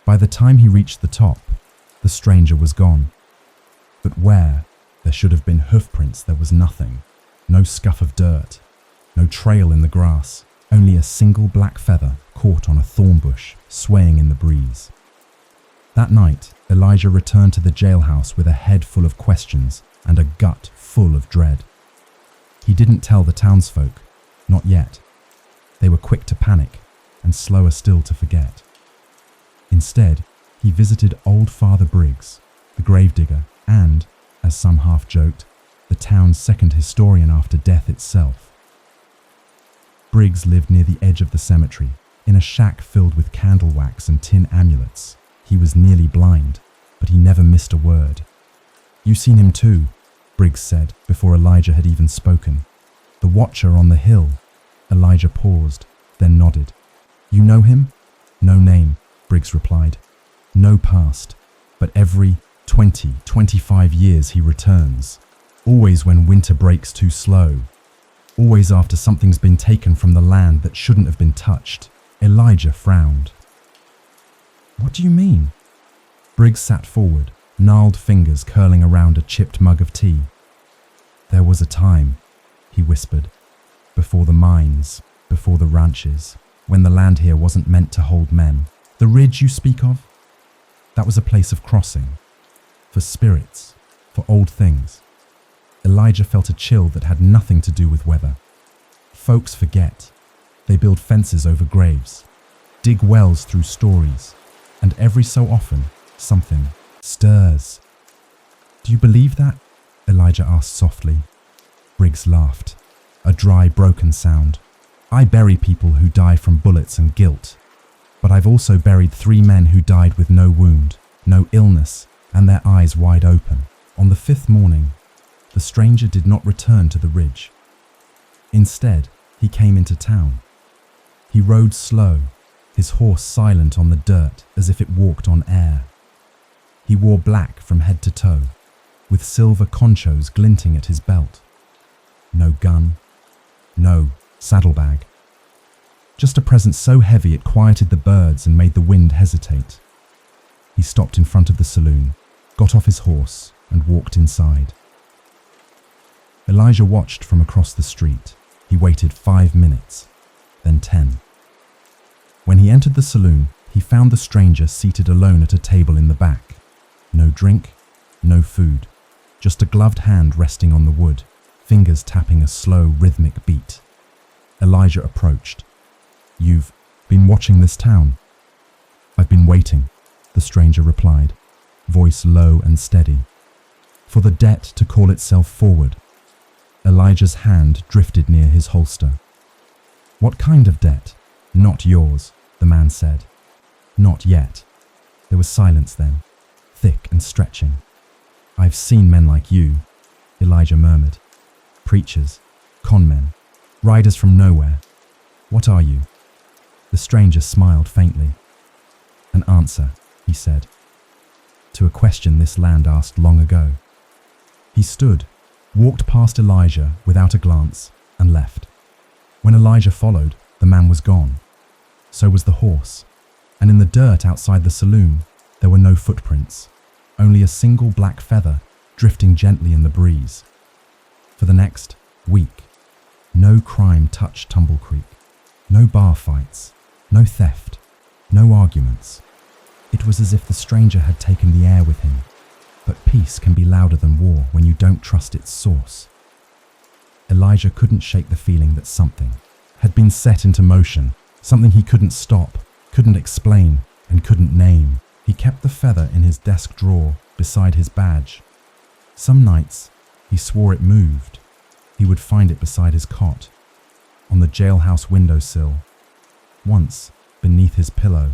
By the time he reached the top, the stranger was gone. But where there should have been hoofprints, there was nothing. No scuff of dirt, no trail in the grass, only a single black feather caught on a thorn bush, swaying in the breeze. That night, Elijah returned to the jailhouse with a head full of questions and a gut full of dread. He didn't tell the townsfolk, not yet. They were quick to panic and slower still to forget. Instead, he visited old Father Briggs, the gravedigger, and, as some half joked, the town's second historian after death itself. Briggs lived near the edge of the cemetery, in a shack filled with candle wax and tin amulets. He was nearly blind, but he never missed a word. "You seen him too," Briggs said, before Elijah had even spoken. "The watcher on the hill." Elijah paused, then nodded. "You know him?" "No name," Briggs replied. "No past, but every 25 years he returns. Always when winter breaks too slow. Always after something's been taken from the land that shouldn't have been touched." Elijah frowned. "What do you mean?" Briggs sat forward, gnarled fingers curling around a chipped mug of tea. "There was a time," he whispered, "before the mines, before the ranches, when the land here wasn't meant to hold men. The ridge you speak of? That was a place of crossing. For spirits, for old things." Elijah felt a chill that had nothing to do with weather. Folks forget. They build fences over graves, dig wells through stories, and every so often, something stirs. "Do you believe that?" Elijah asked softly. Briggs laughed, a dry, broken sound. "I bury people who die from bullets and guilt, but I've also buried 3 men who died with no wound, no illness, and their eyes wide open." On the 5th morning, the stranger did not return to the ridge. Instead, he came into town. He rode slow, his horse silent on the dirt as if it walked on air. He wore black from head to toe, with silver conchos glinting at his belt. No gun, no saddlebag. Just a presence so heavy it quieted the birds and made the wind hesitate. He stopped in front of the saloon, got off his horse, and walked inside. Elijah watched from across the street. He waited 5 minutes, then 10. When he entered the saloon, he found the stranger seated alone at a table in the back. No drink, no food, just a gloved hand resting on the wood, fingers tapping a slow, rhythmic beat. Elijah approached. "You've been watching this town?" "I've been waiting," the stranger replied, voice low and steady, "for the debt to call itself forward." Elijah's hand drifted near his holster. "What kind of debt?" "Not yours," the man said. "Not yet." There was silence then, thick and stretching. "I've seen men like you," Elijah murmured. "Preachers, con men, riders from nowhere. What are you?" The stranger smiled faintly. "An answer," he said, "to a question this land asked long ago." He stood, walked past Elijah without a glance, and left. When Elijah followed, the man was gone. So was the horse, and in the dirt outside the saloon, there were no footprints, only a single black feather drifting gently in the breeze. For the next week, no crime touched Tumble Creek. No bar fights, no theft, no arguments. It was as if the stranger had taken the air with him. But peace can be louder than war when you don't trust its source. Elijah couldn't shake the feeling that something had been set into motion, something he couldn't stop, couldn't explain, and couldn't name. He kept the feather in his desk drawer beside his badge. Some nights, he swore it moved. He would find it beside his cot, on the jailhouse windowsill, once beneath his pillow.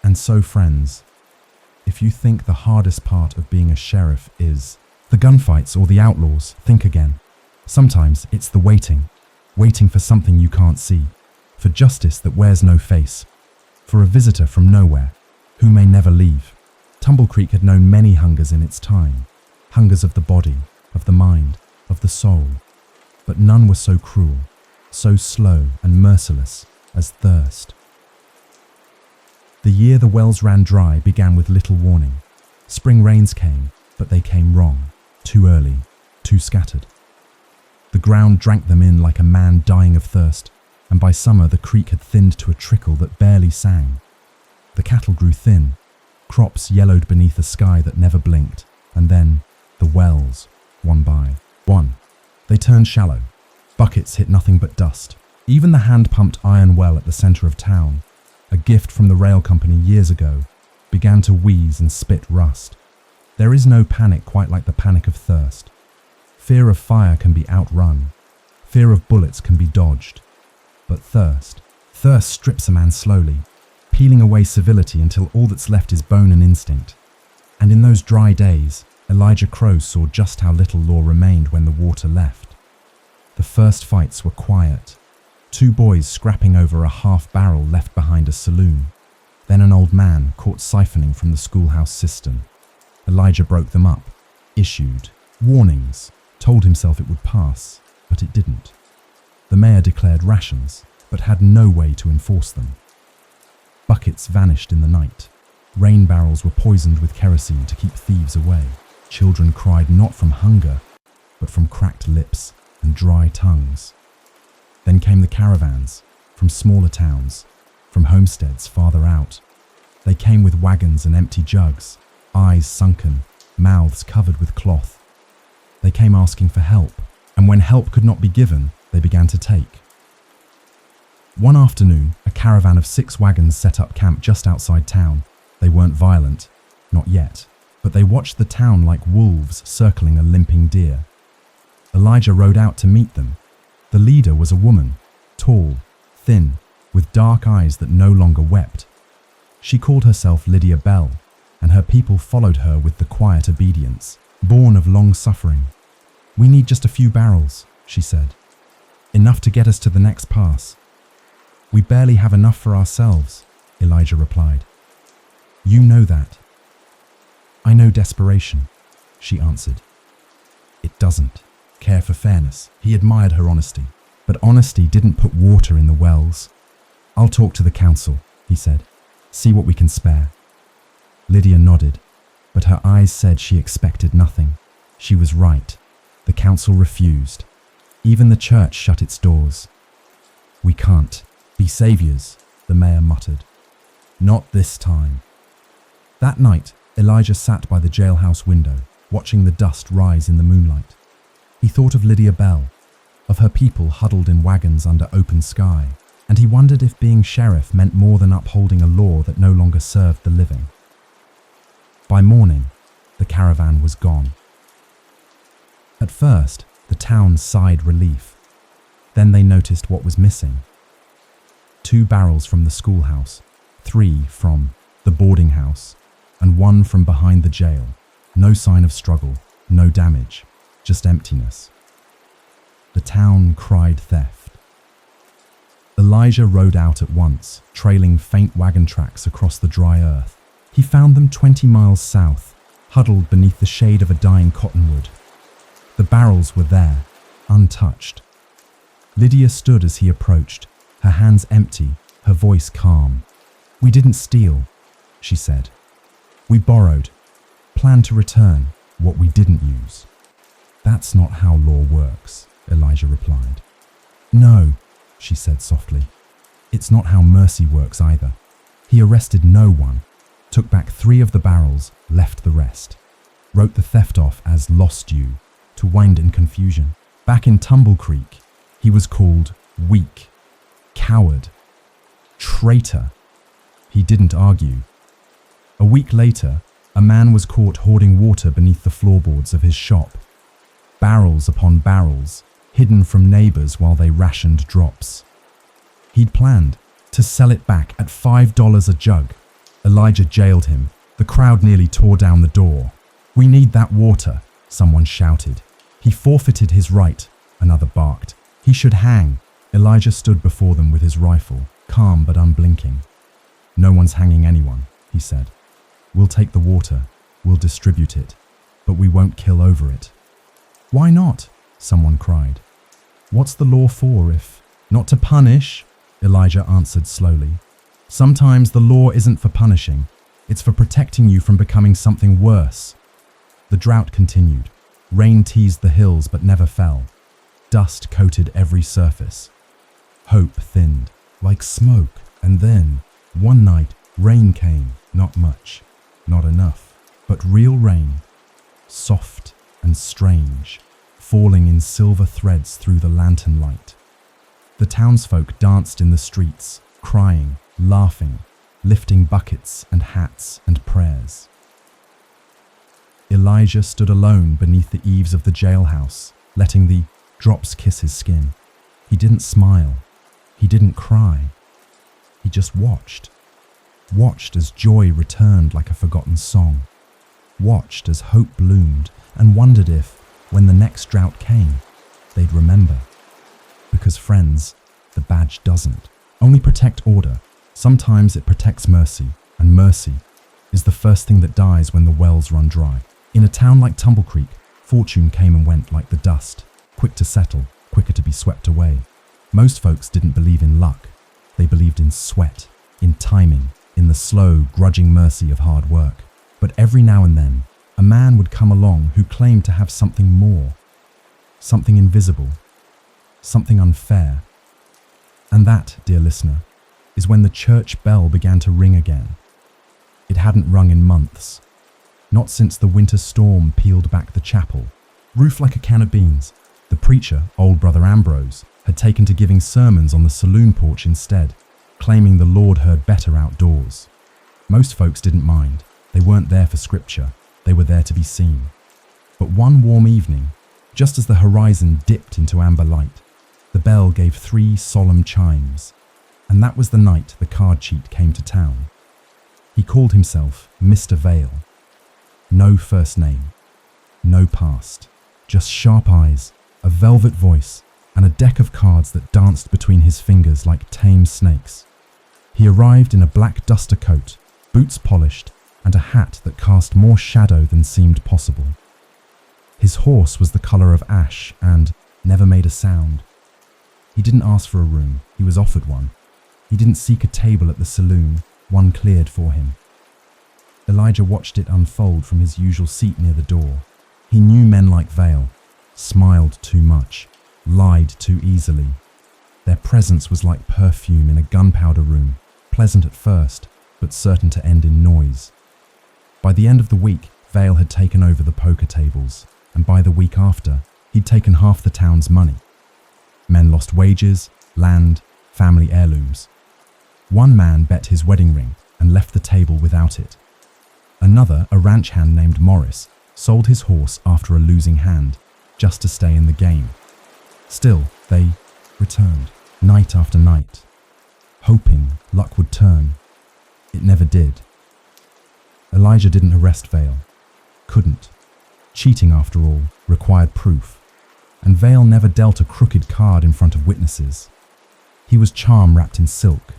And so, friends, if you think the hardest part of being a sheriff is the gunfights or the outlaws, think again. Sometimes it's the waiting for something you can't see, for justice that wears no face, for a visitor from nowhere who may never leave. Tumble Creek had known many hungers in its time, hungers of the body, of the mind, of the soul, but none were so cruel, so slow and merciless as thirst. The year the wells ran dry began with little warning. Spring rains came, but they came wrong, too early, too scattered. The ground drank them in like a man dying of thirst, and by summer the creek had thinned to a trickle that barely sang. The cattle grew thin, crops yellowed beneath a sky that never blinked, and then the wells, one by one. They turned shallow. Buckets hit nothing but dust. Even the hand-pumped iron well at the centre of town, a gift from the rail company years ago, began to wheeze and spit rust. There is no panic quite like the panic of thirst. Fear of fire can be outrun. Fear of bullets can be dodged. But thirst strips a man slowly, peeling away civility until all that's left is bone and instinct. And in those dry days, Elijah Crow saw just how little law remained when the water left. The first fights were quiet. 2 boys scrapping over a half-barrel left behind a saloon. Then an old man caught siphoning from the schoolhouse cistern. Elijah broke them up, issued warnings, told himself it would pass, but it didn't. The mayor declared rations, but had no way to enforce them. Buckets vanished in the night. Rain barrels were poisoned with kerosene to keep thieves away. Children cried not from hunger, but from cracked lips and dry tongues. Then came the caravans, from smaller towns, from homesteads farther out. They came with wagons and empty jugs, eyes sunken, mouths covered with cloth. They came asking for help, and when help could not be given, they began to take. One afternoon, a caravan of 6 wagons set up camp just outside town. They weren't violent, not yet, but they watched the town like wolves circling a limping deer. Elijah rode out to meet them. The leader was a woman, tall, thin, with dark eyes that no longer wept. She called herself Lydia Bell, and her people followed her with the quiet obedience, born of long suffering. "We need just a few barrels," she said. "Enough to get us to the next pass." "We barely have enough for ourselves," Elijah replied. "You know that." "I know desperation," she answered. It doesn't care for fairness. He admired her honesty, but honesty didn't put water in the wells. "I'll talk to the council," he said. "See what we can spare." Lydia nodded, but her eyes said she expected nothing. She was right. The council refused. Even the church shut its doors. "We can't be saviors," the mayor muttered. "Not this time." That night, Elijah sat by the jailhouse window, watching the dust rise in the moonlight. He thought of Lydia Bell, of her people huddled in wagons under open sky, and he wondered if being sheriff meant more than upholding a law that no longer served the living. By morning, the caravan was gone. At first, the town sighed relief. Then they noticed what was missing. 2 barrels from the schoolhouse, 3 from the boarding house, and 1 from behind the jail. No sign of struggle, no damage, just emptiness. The town cried theft. Elijah rode out at once, trailing faint wagon tracks across the dry earth. He found them 20 miles south, huddled beneath the shade of a dying cottonwood. The barrels were there, untouched. Lydia stood as he approached, her hands empty, her voice calm. "We didn't steal," she said. "We borrowed, planned to return, what we didn't use. That's not how law works, Elijah replied. No, she said softly. It's not how mercy works either. He arrested no one, took back 3 of the barrels, left the rest. Wrote the theft off as lost you, to wind in confusion. Back in Tumble Creek, he was called weak, coward, traitor. He didn't argue. A week later, a man was caught hoarding water beneath the floorboards of his shop. Barrels upon barrels, hidden from neighbors while they rationed drops. He'd planned to sell it back at $5 a jug. Elijah jailed him. The crowd nearly tore down the door. "We need that water," someone shouted. "He forfeited his right," another barked. "He should hang." Elijah stood before them with his rifle, calm but unblinking. "No one's hanging anyone," he said. "We'll take the water, we'll distribute it, but we won't kill over it." "Why not?" someone cried. "What's the law for if—" "Not to punish," Elijah answered slowly. "Sometimes the law isn't for punishing, it's for protecting you from becoming something worse." The drought continued. Rain teased the hills but never fell. Dust coated every surface. Hope thinned, like smoke, and then, one night, rain came. Not much, not enough, but real rain. Soft and strange, falling in silver threads through the lantern light. The townsfolk danced in the streets, crying, laughing, lifting buckets and hats and prayers. Elijah stood alone beneath the eaves of the jailhouse, letting the drops kiss his skin. He didn't smile. He didn't cry. He just watched. Watched as joy returned like a forgotten song. Watched as hope bloomed and wondered if, when the next drought came, they'd remember. Because friends, the badge doesn't only protect order. Sometimes it protects mercy, and mercy is the first thing that dies when the wells run dry. In a town like Tumble Creek, fortune came and went like the dust, quick to settle, quicker to be swept away. Most folks didn't believe in luck. They believed in sweat, in timing, in the slow, grudging mercy of hard work. But every now and then, a man would come along who claimed to have something more, something invisible, something unfair. And that, dear listener, is when the church bell began to ring again. It hadn't rung in months, not since the winter storm peeled back the chapel. Roof like a can of beans, the preacher, old Brother Ambrose, had taken to giving sermons on the saloon porch instead, claiming the Lord heard better outdoors. Most folks didn't mind. They weren't there for scripture. They were there to be seen. But one warm evening, just as the horizon dipped into amber light, the bell gave 3 solemn chimes, and that was the night the card cheat came to town. He called himself Mr. Vale. No first name, no past, just sharp eyes, a velvet voice, and a deck of cards that danced between his fingers like tame snakes. He arrived in a black duster coat, boots polished, and a hat that cast more shadow than seemed possible. His horse was the colour of ash and never made a sound. He didn't ask for a room, he was offered one. He didn't seek a table at the saloon, one cleared for him. Elijah watched it unfold from his usual seat near the door. He knew men like Vale, smiled too much, lied too easily. Their presence was like perfume in a gunpowder room, pleasant at first, but certain to end in noise. By the end of the week, Vale had taken over the poker tables, and by the week after, he'd taken half the town's money. Men lost wages, land, family heirlooms. One man bet his wedding ring and left the table without it. Another, a ranch hand named Morris, sold his horse after a losing hand, just to stay in the game. Still, they returned, night after night, hoping luck would turn. It never did. Elijah didn't arrest Vale. Couldn't. Cheating, after all, required proof, and Vale never dealt a crooked card in front of witnesses. He was charm wrapped in silk,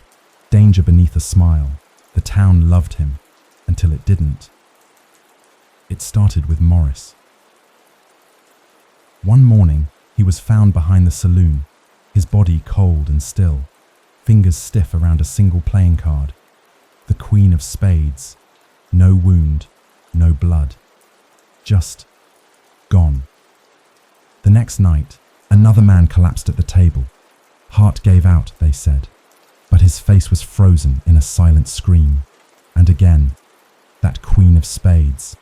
danger beneath a smile. The town loved him, until it didn't. It started with Morris. One morning, he was found behind the saloon, his body cold and still, fingers stiff around a single playing card. The Queen of Spades. No wound, no blood. Just gone. The next night, another man collapsed at the table. Heart gave out, they said, but his face was frozen in a silent scream. And again, that Queen of Spades.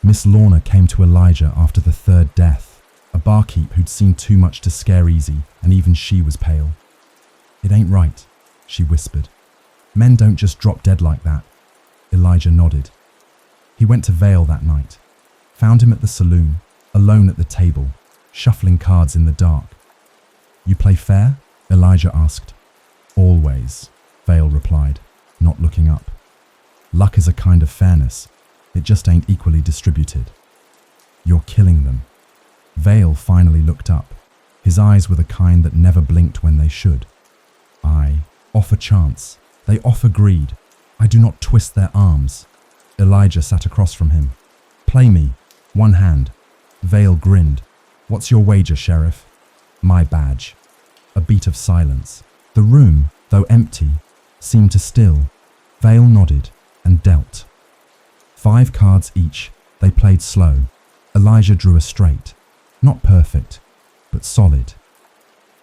Miss Lorna came to Elijah after the third death, a barkeep who'd seen too much to scare easy, and even she was pale. "It ain't right," she whispered. "Men don't just drop dead like that." Elijah nodded. He went to Vale that night, found him at the saloon, alone at the table, shuffling cards in the dark. "You play fair?" Elijah asked. "Always," Vale replied, not looking up. "Luck is a kind of fairness. It just ain't equally distributed." "You're killing them." Vale finally looked up. His eyes were the kind that never blinked when they should. "I offer chance. They offer greed. I do not twist their arms." Elijah sat across from him. "Play me. One hand." Vale grinned. "What's your wager, Sheriff?" "My badge." A beat of silence. The room, though empty, seemed to still. Vale nodded and dealt. 5 cards each. They played slow. Elijah drew a straight. Not perfect, but solid.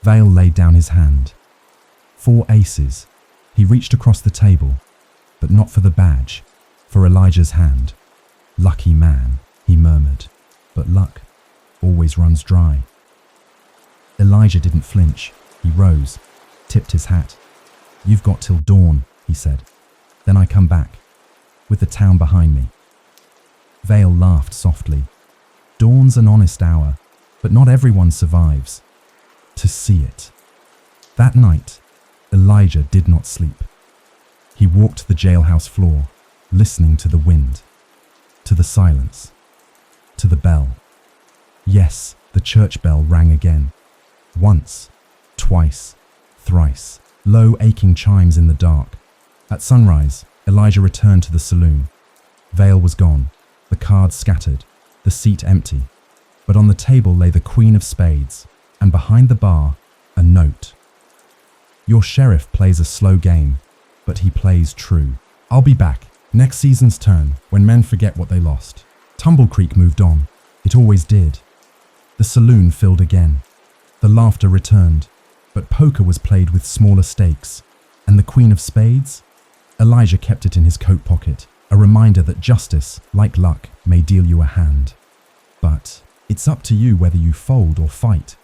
Vale laid down his hand. 4 aces. He reached across the table, but not for the badge, for Elijah's hand. "Lucky man," he murmured, "but luck always runs dry." Elijah didn't flinch. He rose, tipped his hat. "You've got till dawn," he said. "Then I come back, with the town behind me." Vale laughed softly. "Dawn's an honest hour, but not everyone survives to see it." That night, Elijah did not sleep. He walked the jailhouse floor, listening to the wind, to the silence, to the bell. Yes, the church bell rang again. Once, twice, thrice, low aching chimes in the dark. At sunrise, Elijah returned to the saloon. Vale was gone, the cards scattered, the seat empty. But on the table lay the Queen of Spades, and behind the bar, a note. "Your sheriff plays a slow game, but he plays true. I'll be back. Next season's turn, when men forget what they lost." Tumble Creek moved on. It always did. The saloon filled again. The laughter returned, but poker was played with smaller stakes. And the Queen of Spades? Elijah kept it in his coat pocket, a reminder that justice, like luck, may deal you a hand. But it's up to you whether you fold or fight.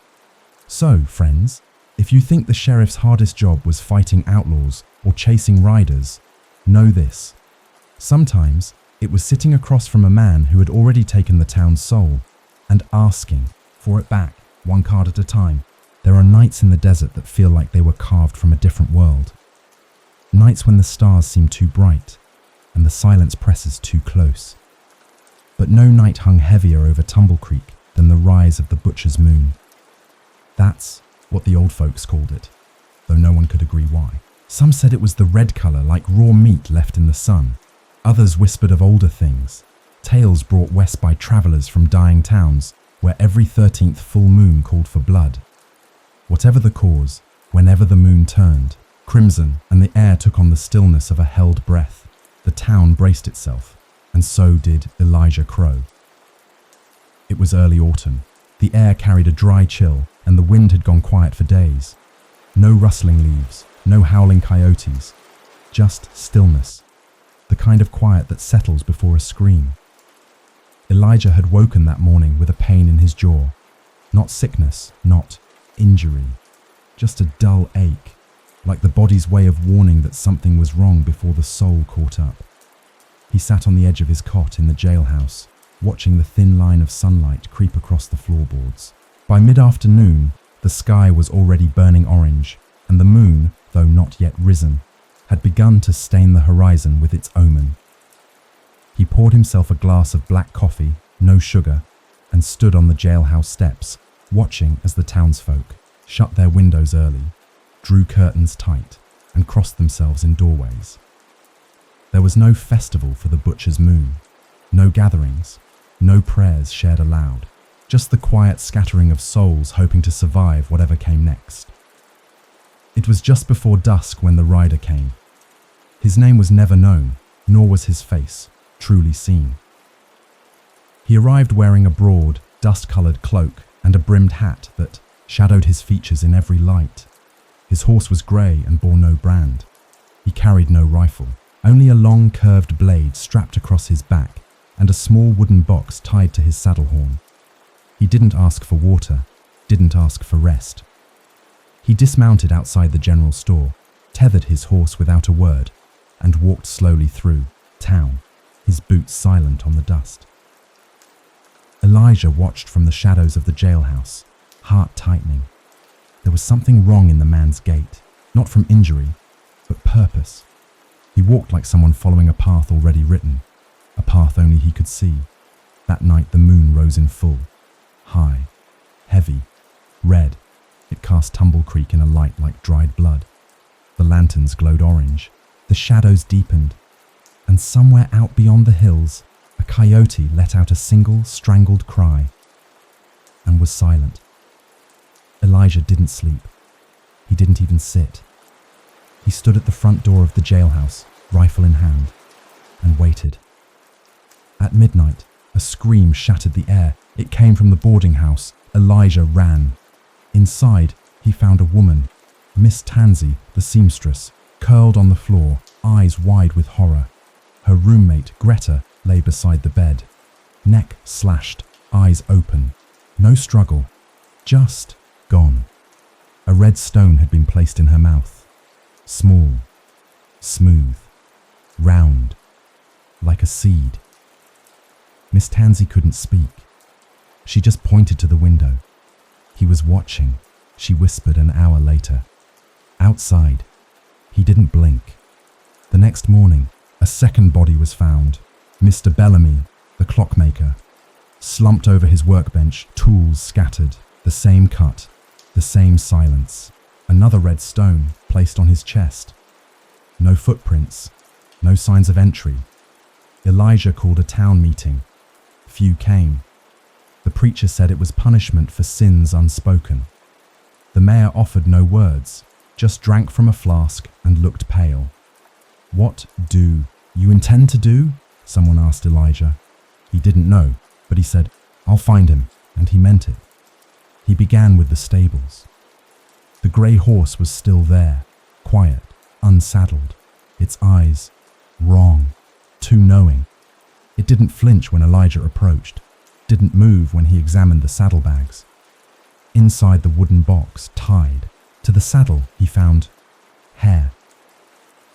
So, friends, if you think the sheriff's hardest job was fighting outlaws or chasing riders, know this. Sometimes it was sitting across from a man who had already taken the town's soul and asking for it back, one card at a time. There are nights in the desert that feel like they were carved from a different world. Nights when the stars seem too bright and the silence presses too close. But no night hung heavier over Tumble Creek than the rise of the butcher's moon. That's what the old folks called it, though no one could agree why. Some said it was the red colour like raw meat left in the sun. Others whispered of older things, tales brought west by travellers from dying towns where every 13th full moon called for blood. Whatever the cause, whenever the moon turned, crimson and the air took on the stillness of a held breath, the town braced itself, and so did Elijah Crow. It was early autumn. The air carried a dry chill, and the wind had gone quiet for days. No rustling leaves, no howling coyotes, just stillness, the kind of quiet that settles before a scream. Elijah had woken that morning with a pain in his jaw. Not sickness, not injury, just a dull ache, like the body's way of warning that something was wrong before the soul caught up. He sat on the edge of his cot in the jailhouse, watching the thin line of sunlight creep across the floorboards. By mid-afternoon, the sky was already burning orange, and the moon, though not yet risen, had begun to stain the horizon with its omen. He poured himself a glass of black coffee, no sugar, and stood on the jailhouse steps, watching as the townsfolk shut their windows early, drew curtains tight, and crossed themselves in doorways. There was no festival for the butcher's moon, no gatherings, no prayers shared aloud, just the quiet scattering of souls hoping to survive whatever came next. It was just before dusk when the rider came. His name was never known, nor was his face truly seen. He arrived wearing a broad, dust-coloured cloak and a brimmed hat that shadowed his features in every light. His horse was grey and bore no brand. He carried no rifle, only a long curved blade strapped across his back and a small wooden box tied to his saddle horn. He didn't ask for water, didn't ask for rest. He dismounted outside the general store, tethered his horse without a word, and walked slowly through town, his boots silent on the dust. Elijah watched from the shadows of the jailhouse, heart tightening. There was something wrong in the man's gait, not from injury, but purpose. He walked like someone following a path already written, a path only he could see. That night the moon rose in full, high, heavy, red. It cast Tumble Creek in a light like dried blood. The lanterns glowed orange, the shadows deepened, and somewhere out beyond the hills, a coyote let out a single strangled cry and was silent. Elijah didn't sleep. He didn't even sit. He stood at the front door of the jailhouse, rifle in hand, and waited. At midnight, a scream shattered the air. It came from the boarding house. Elijah ran. Inside, he found a woman, Miss Tansy, the seamstress, curled on the floor, eyes wide with horror. Her roommate, Greta, lay beside the bed, neck slashed, eyes open. No struggle, just gone. A red stone had been placed in her mouth. Small, smooth, round, like a seed. Miss Tansy couldn't speak. She just pointed to the window. He was watching, she whispered an hour later. Outside, he didn't blink. The next morning, a second body was found. Mr. Bellamy, the clockmaker, slumped over his workbench, tools scattered, the same cut, the same silence. Another red stone placed on his chest. No footprints, no signs of entry. Elijah called a town meeting. Few came. The preacher said it was punishment for sins unspoken. The mayor offered no words, just drank from a flask and looked pale. "What do you intend to do?" someone asked Elijah. He didn't know, but he said, "I'll find him," and he meant it. He began with the stables. The grey horse was still there, quiet, unsaddled, its eyes wrong, too knowing. It didn't flinch when Elijah approached, didn't move when he examined the saddlebags. Inside the wooden box, tied to the saddle, he found hair.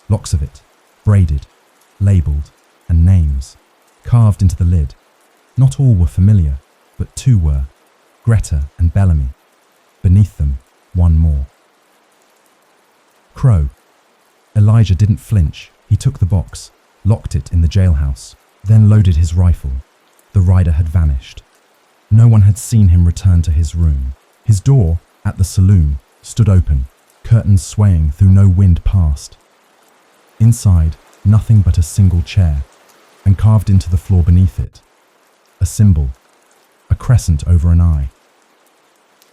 Locks of it, braided, labelled, and names, carved into the lid. Not all were familiar, but two were, Greta and Bellamy. Beneath them, one more. Crow. Elijah didn't flinch. He took the box, locked it in the jailhouse, then loaded his rifle. The rider had vanished. No one had seen him return to his room. His door, at the saloon, stood open, curtains swaying through no wind passed. Inside, nothing but a single chair, and carved into the floor beneath it, a symbol, a crescent over an eye.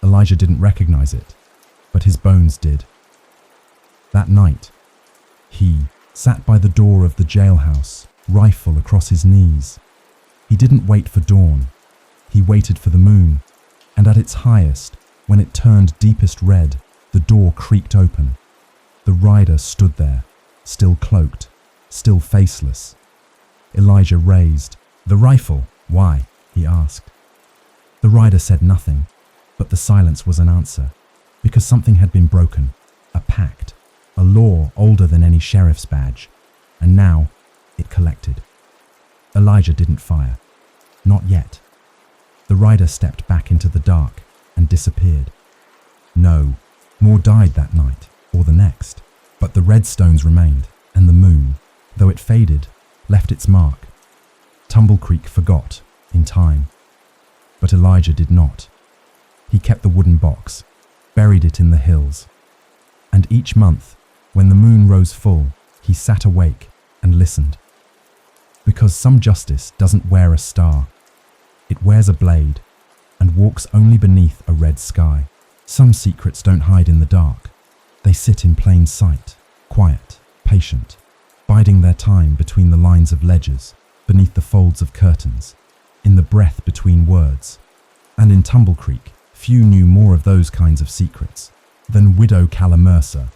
Elijah didn't recognize it, but his bones did. That night, he sat by the door of the jailhouse, rifle across his knees. He didn't wait for dawn. He waited for the moon, and at its highest, when it turned deepest red, the door creaked open. The rider stood there, still cloaked, still faceless. Elijah raised. "The rifle, why?" he asked. The rider said nothing, but the silence was an answer, because something had been broken, a pact, a law older than any sheriff's badge, and now it collected. Elijah didn't fire. Not yet. The rider stepped back into the dark and disappeared. No, more died that night, or the next, but the red stones remained, and the moon, though it faded, left its mark. Tumble Creek forgot, in time. But Elijah did not. He kept the wooden box, buried it in the hills. And each month, when the moon rose full, he sat awake and listened. Because some justice doesn't wear a star. It wears a blade and walks only beneath a red sky. Some secrets don't hide in the dark. They sit in plain sight, quiet, patient, biding their time between the lines of ledgers, beneath the folds of curtains. in the breath between words. And in Tumble Creek, few knew more of those kinds of secrets than widow Calla Mercer.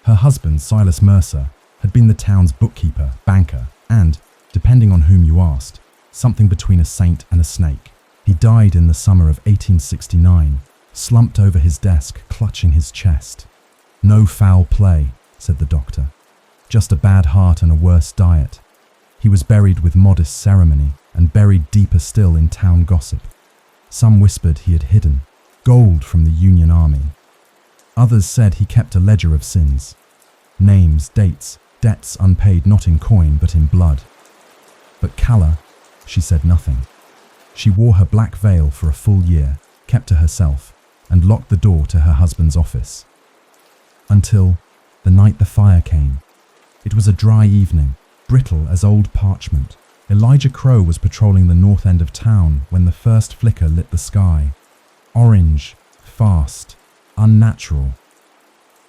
Her husband, Silas Mercer, had been the town's bookkeeper, banker, and, depending on whom you asked, something between a saint and a snake. He died in the summer of 1869, slumped over his desk, clutching his chest. "No foul play," said the doctor. "Just a bad heart and a worse diet." He was buried with modest ceremony and buried deeper still in town gossip. Some whispered he had hidden gold from the Union Army. Others said he kept a ledger of sins. Names, dates, debts unpaid not in coin but in blood. But Calla, she said nothing. She wore her black veil for a full year, kept to herself, and locked the door to her husband's office. Until the night the fire came. It was a dry evening, brittle as old parchment. Elijah Crow was patrolling the north end of town when the first flicker lit the sky. Orange, fast, unnatural.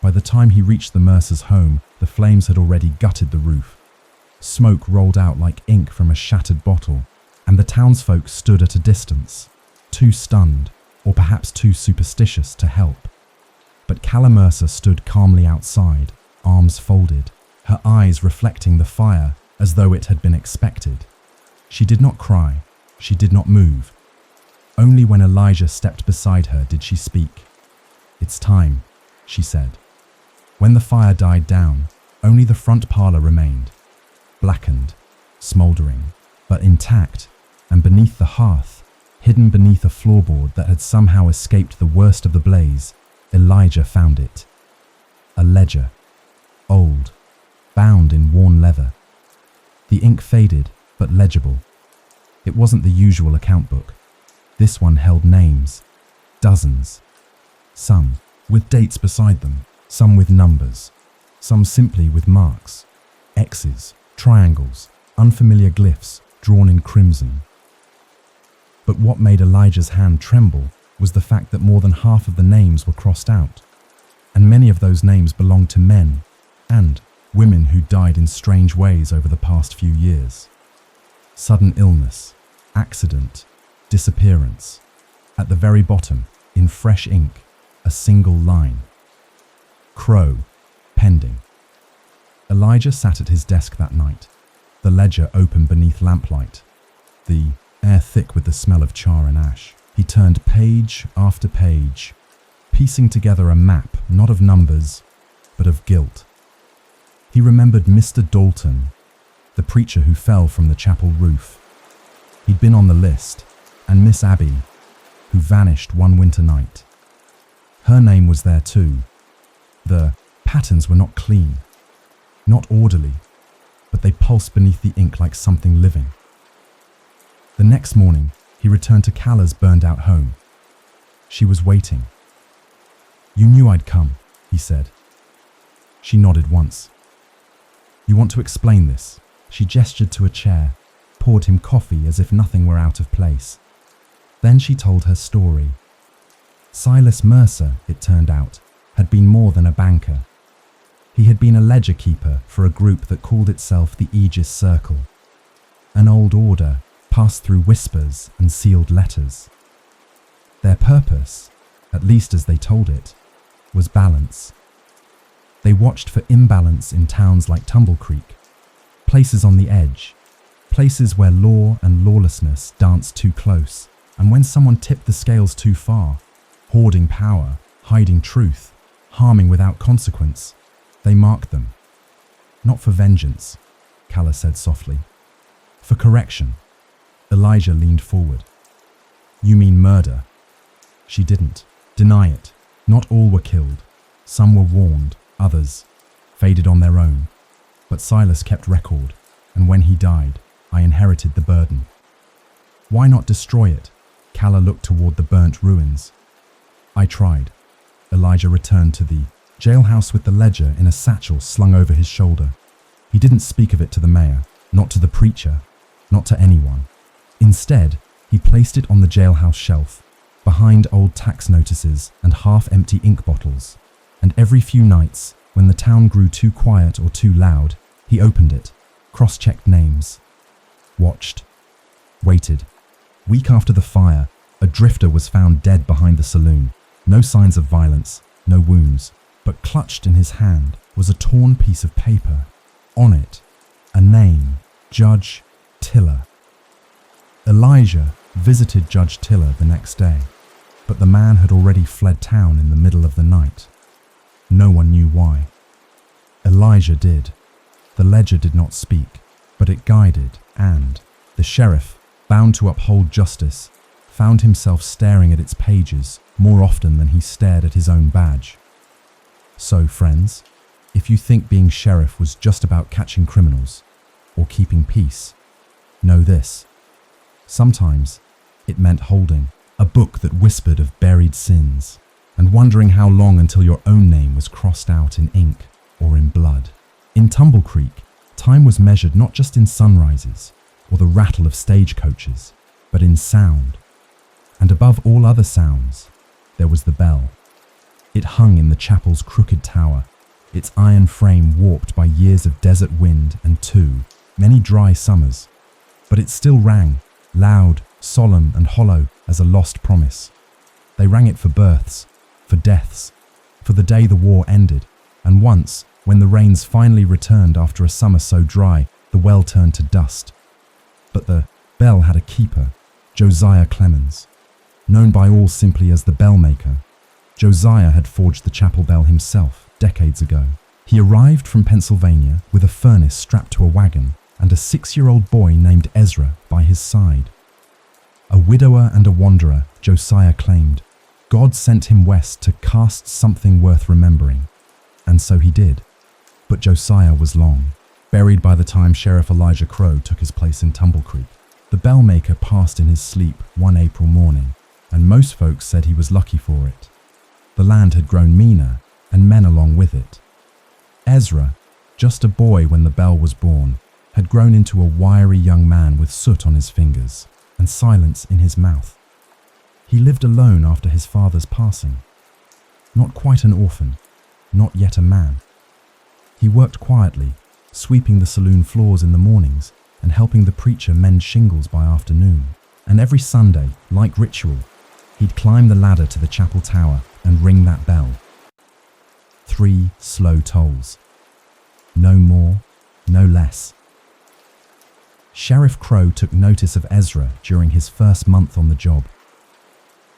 By the time he reached the Mercer's home, the flames had already gutted the roof. Smoke rolled out like ink from a shattered bottle, and the townsfolk stood at a distance, too stunned, or perhaps too superstitious to help. But Calla Mercer stood calmly outside, arms folded, her eyes reflecting the fire as though it had been expected. She did not cry, she did not move. Only when Elijah stepped beside her did she speak. "It's time," she said. When the fire died down, only the front parlour remained, blackened, smouldering, but intact, and beneath the hearth, hidden beneath a floorboard that had somehow escaped the worst of the blaze, Elijah found it. A ledger, old, bound in worn leather. The ink faded, but legible. It wasn't the usual account book. This one held names, dozens. Some with dates beside them, some with numbers, some simply with marks, X's, triangles, unfamiliar glyphs drawn in crimson. But what made Elijah's hand tremble was the fact that more than half of the names were crossed out, and many of those names belonged to men and women who died in strange ways over the past few years. Sudden illness, accident, disappearance. At the very bottom, in fresh ink, a single line. Crow, pending. Elijah sat at his desk that night, the ledger open beneath lamplight, the air thick with the smell of char and ash. He turned page after page, piecing together a map not of numbers, but of guilt. He remembered Mr. Dalton, the preacher who fell from the chapel roof. He'd been on the list, and Miss Abby, who vanished one winter night. Her name was there too. The patterns were not clean, not orderly, but they pulsed beneath the ink like something living. The next morning, he returned to Calla's burned-out home. She was waiting. "You knew I'd come," he said. She nodded once. "You want to explain this?" She gestured to a chair, poured him coffee as if nothing were out of place. Then she told her story. Silas Mercer, it turned out, had been more than a banker. He had been a ledger keeper for a group that called itself the Aegis Circle. An old order passed through whispers and sealed letters. Their purpose, at least as they told it, was balance. They watched for imbalance in towns like Tumble Creek, places on the edge, places where law and lawlessness danced too close, and when someone tipped the scales too far, hoarding power, hiding truth, harming without consequence, they marked them. Not for vengeance, Calla said softly. For correction. Elijah leaned forward. You mean murder? She didn't. Deny it. Not all were killed. Some were warned, others faded on their own. But Silas kept record, and when he died, I inherited the burden. Why not destroy it? Calla looked toward the burnt ruins. I tried. Elijah returned to the jailhouse with the ledger in a satchel slung over his shoulder. He didn't speak of it to the mayor, not to the preacher, not to anyone. Instead, he placed it on the jailhouse shelf, behind old tax notices and half-empty ink bottles. And every few nights, when the town grew too quiet or too loud, he opened it, cross-checked names, watched, waited. Week after the fire, a drifter was found dead behind the saloon. No signs of violence, no wounds, but clutched in his hand was a torn piece of paper. On it, a name, Judge Tiller. Elijah visited Judge Tiller the next day, but the man had already fled town in the middle of the night. No one knew why. Elijah did. The ledger did not speak, but it guided, and the sheriff, bound to uphold justice, found himself staring at its pages more often than he stared at his own badge. So, friends, if you think being sheriff was just about catching criminals or keeping peace, know this. Sometimes it meant holding a book that whispered of buried sins and wondering how long until your own name was crossed out in ink or in blood. In Tumble Creek, time was measured not just in sunrises or the rattle of stagecoaches, but in sound. And above all other sounds, there was the bell. It hung in the chapel's crooked tower, its iron frame warped by years of desert wind and many dry summers. But it still rang, loud, solemn and hollow as a lost promise. They rang it for births, for deaths, for the day the war ended, and once, when the rains finally returned after a summer so dry, the well turned to dust. But the bell had a keeper, Josiah Clemens. Known by all simply as the bell maker, Josiah had forged the chapel bell himself decades ago. He arrived from Pennsylvania with a furnace strapped to a wagon and a 6-year-old boy named Ezra by his side. A widower and a wanderer, Josiah claimed, God sent him west to cast something worth remembering. And so he did. But Josiah was long, buried by the time Sheriff Elijah Crow took his place in Tumble Creek. The bell maker passed in his sleep one April morning, and most folks said he was lucky for it. The land had grown meaner, and men along with it. Ezra, just a boy when the bell was born, had grown into a wiry young man with soot on his fingers and silence in his mouth. He lived alone after his father's passing. Not quite an orphan, not yet a man. He worked quietly, sweeping the saloon floors in the mornings and helping the preacher mend shingles by afternoon. And every Sunday, like ritual, he'd climb the ladder to the chapel tower and ring that bell. 3 slow tolls. No more, no less. Sheriff Crow took notice of Ezra during his first month on the job.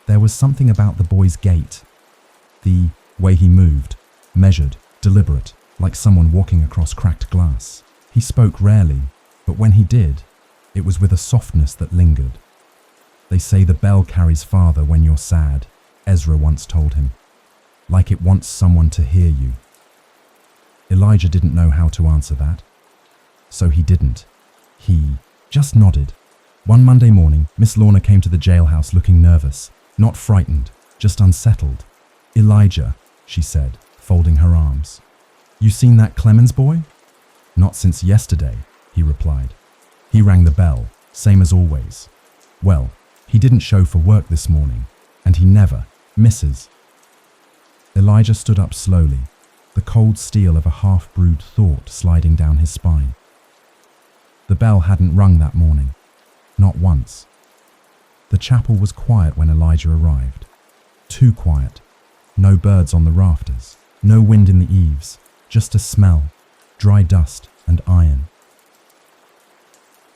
There was something about the boy's gait, the way he moved, measured, deliberate, like someone walking across cracked glass. He spoke rarely, but when he did, it was with a softness that lingered. They say the bell carries farther when you're sad, Ezra once told him, like it wants someone to hear you. Elijah didn't know how to answer that, so he didn't. He just nodded. One Monday morning, Miss Lorna came to the jailhouse looking nervous, not frightened, just unsettled. "Elijah," she said, folding her arms. "You seen that Clemens boy?" "Not since yesterday," he replied. "He rang the bell, same as always. Well, he didn't show for work this morning, and he never misses." Elijah stood up slowly, the cold steel of a half-brewed thought sliding down his spine. The bell hadn't rung that morning, not once. The chapel was quiet when Elijah arrived. Too quiet. No birds on the rafters, no wind in the eaves, just a smell, dry dust and iron.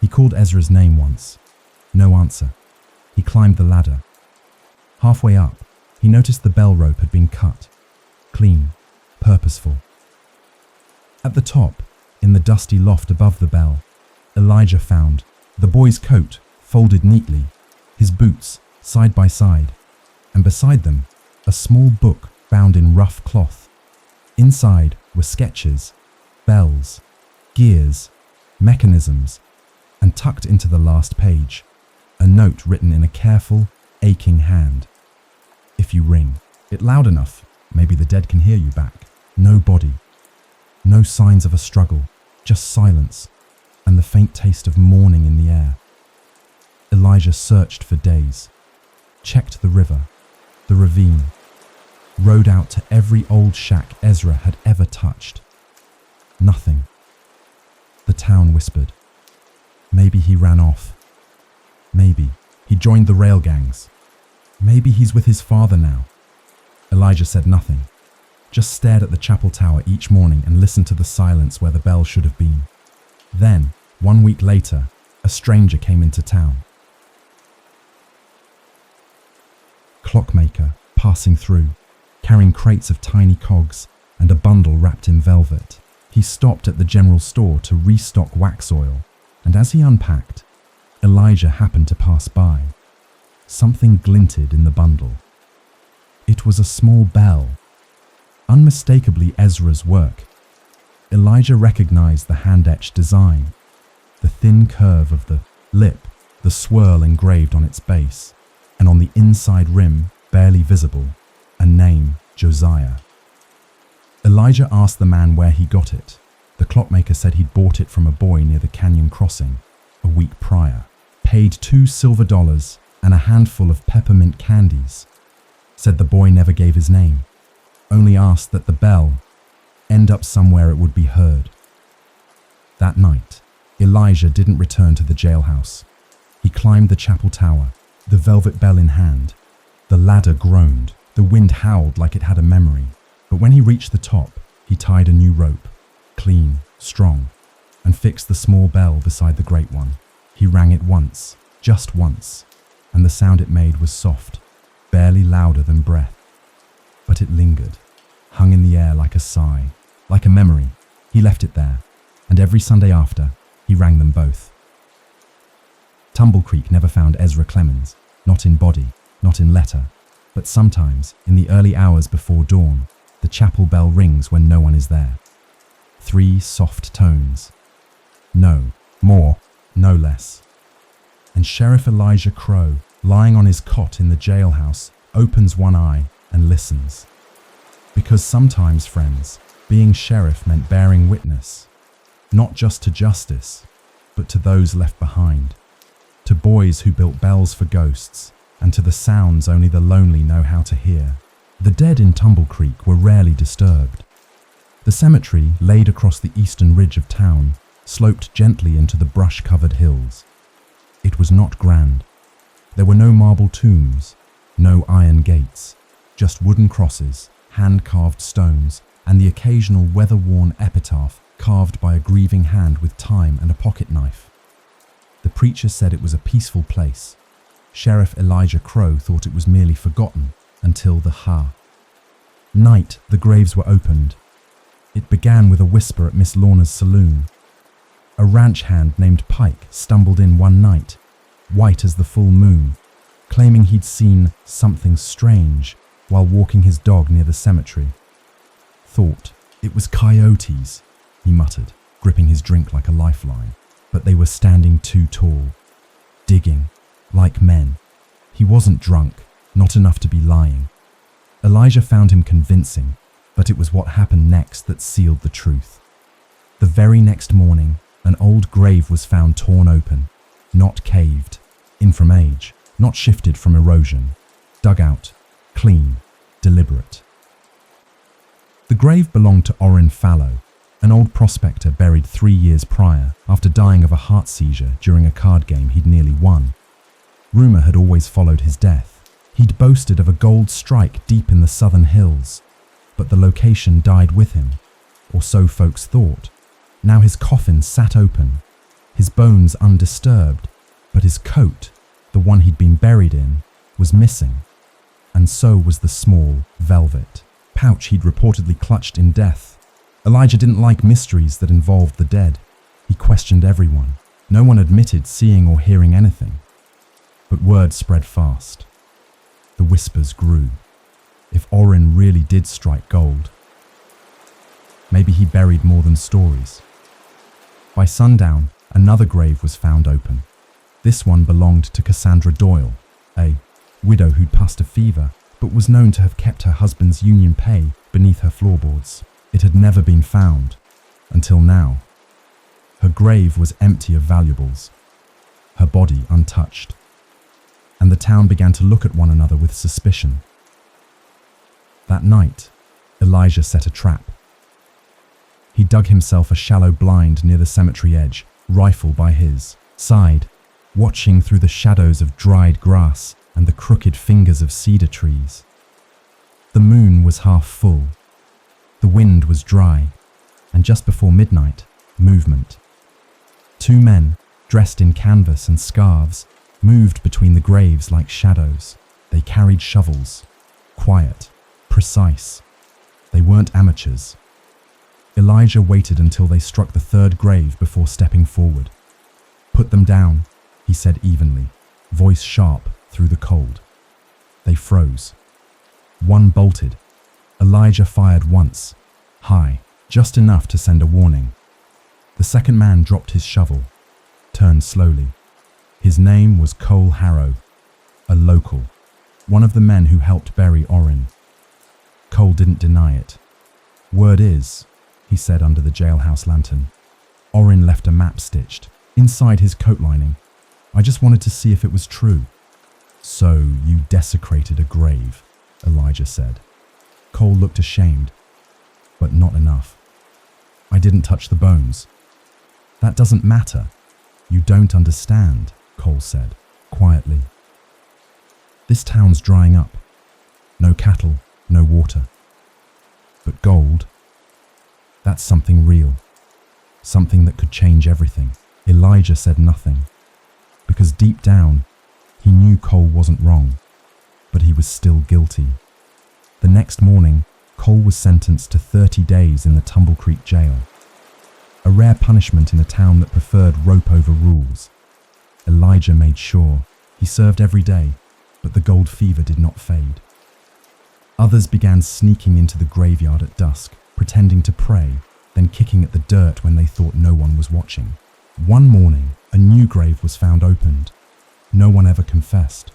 He called Ezra's name once. No answer. He climbed the ladder. Halfway up, he noticed the bell rope had been cut. Clean, purposeful. At the top, in the dusty loft above the bell, Elijah found the boy's coat folded neatly, his boots side by side, and beside them, a small book bound in rough cloth. Inside were sketches, bells, gears, mechanisms, and tucked into the last page, a note written in a careful, aching hand. "If you ring it loud enough, maybe the dead can hear you back." No body, no signs of a struggle, just silence and the faint taste of morning in the air. Elijah searched for days, checked the river, the ravine, rode out to every old shack Ezra had ever touched. Nothing. The town whispered. Maybe he ran off. Maybe, He joined the rail gangs. Maybe he's with his father now. Elijah said nothing, just stared at the chapel tower each morning and listened to the silence where the bell should have been. Then, 1 week later, a stranger came into town. Clockmaker, passing through, carrying crates of tiny cogs and a bundle wrapped in velvet. He stopped at the general store to restock wax oil, and as he unpacked, Elijah happened to pass by. Something glinted in the bundle. It was a small bell, unmistakably Ezra's work. Elijah recognized the hand-etched design, the thin curve of the lip, the swirl engraved on its base, and on the inside rim, barely visible, a name, Josiah. Elijah asked the man where he got it. The clockmaker said he'd bought it from a boy near the canyon crossing a week prior, paid $2 silver and a handful of peppermint candies. Said the boy never gave his name, only asked that the bell end up somewhere it would be heard. That night, Elijah didn't return to the jailhouse. He climbed the chapel tower, the velvet bell in hand. The ladder groaned, the wind howled like it had a memory. But when he reached the top, he tied a new rope, clean, strong, and fixed the small bell beside the great one. He rang it once, just once, and the sound it made was soft, barely louder than breath. But it lingered, hung in the air like a sigh, like a memory. He left it there, and every Sunday after, he rang them both. Tumble Creek never found Ezra Clemens, not in body, not in letter, but sometimes, in the early hours before dawn, the chapel bell rings when no one is there. 3 soft tones. No more, no less. And Sheriff Elijah Crow, lying on his cot in the jailhouse, opens one eye and listens. Because sometimes, friends, being sheriff meant bearing witness, not just to justice, but to those left behind, to boys who built bells for ghosts, and to the sounds only the lonely know how to hear. The dead in Tumble Creek were rarely disturbed. The cemetery, laid across the eastern ridge of town, sloped gently into the brush-covered hills. It was not grand. There were no marble tombs, no iron gates, just wooden crosses, hand-carved stones, and the occasional weather-worn epitaph carved by a grieving hand with time and a pocket knife. The preacher said it was a peaceful place. Sheriff Elijah Crow thought it was merely forgotten until the night the graves were opened. It began with a whisper at Miss Lorna's saloon. A ranch hand named Pike stumbled in one night, white as the full moon, claiming he'd seen something strange while walking his dog near the cemetery. Thought it was coyotes, he muttered, gripping his drink like a lifeline. But they were standing too tall, digging, like men. He wasn't drunk, not enough to be lying. Elijah found him convincing, but it was what happened next that sealed the truth. The very next morning, an old grave was found torn open, not caved, in from age, not shifted from erosion, dug out, clean, deliberate. The grave belonged to Orrin Fallow, an old prospector buried 3 years prior after dying of a heart seizure during a card game he'd nearly won. Rumour had always followed his death. He'd boasted of a gold strike deep in the southern hills, but the location died with him, or so folks thought. Now his coffin sat open, his bones undisturbed, but his coat, the one he'd been buried in, was missing, and so was the small, velvet pouch he'd reportedly clutched in death. Elijah didn't like mysteries that involved the dead. He questioned everyone. No one admitted seeing or hearing anything. But word spread fast. The whispers grew. If Orrin really did strike gold, maybe he buried more than stories. By sundown, another grave was found open. This one belonged to Cassandra Doyle, a widow who'd passed a fever, but was known to have kept her husband's union pay beneath her floorboards. It had never been found, until now. Her grave was empty of valuables, her body untouched, and the town began to look at one another with suspicion. That night, Elijah set a trap. He dug himself a shallow blind near the cemetery edge, rifle by his side, watching through the shadows of dried grass and the crooked fingers of cedar trees. The moon was half full. The wind was dry, and just before midnight, movement. Two men, dressed in canvas and scarves, moved between the graves like shadows. They carried shovels, quiet, precise. They weren't amateurs. Elijah waited until they struck the third grave before stepping forward. "Put them down," he said evenly, voice sharp through the cold. They froze. One bolted. Elijah fired once, high, just enough to send a warning. The second man dropped his shovel, turned slowly. His name was Cole Harrow, a local, one of the men who helped bury Orrin. Cole didn't deny it. "Word is," he said under the jailhouse lantern, "Orrin left a map stitched inside his coat lining. I just wanted to see if it was true." "So you desecrated a grave," Elijah said. Cole looked ashamed, but not enough. "I didn't touch the bones." "That doesn't matter. You don't understand," Cole said, quietly. "This town's drying up. No cattle, no water. But gold, that's something real. Something that could change everything." Elijah said nothing, because deep down, he knew Cole wasn't wrong, but he was still guilty. The next morning, Cole was sentenced to 30 days in the Tumble Creek jail, a rare punishment in a town that preferred rope over rules. Elijah made sure he served every day, but the gold fever did not fade. Others began sneaking into the graveyard at dusk, pretending to pray, then kicking at the dirt when they thought no one was watching. One morning, a new grave was found opened. No one ever confessed.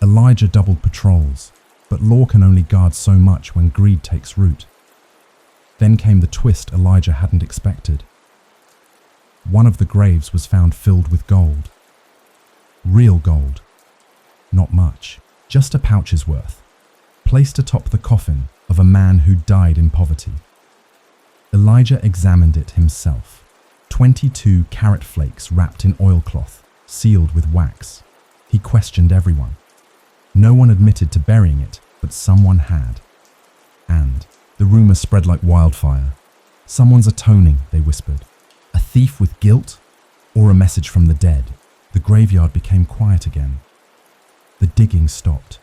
Elijah doubled patrols, but law can only guard so much when greed takes root. Then came the twist Elijah hadn't expected. One of the graves was found filled with gold. Real gold. Not much, just a pouch's worth, placed atop the coffin of a man who died in poverty. Elijah examined it himself. 22 carrot flakes wrapped in oilcloth, sealed with wax. He questioned everyone. No one admitted to burying it, but someone had. And the rumor spread like wildfire. "Someone's atoning," they whispered. "A thief with guilt? Or a message from the dead?" The graveyard became quiet again. The digging stopped,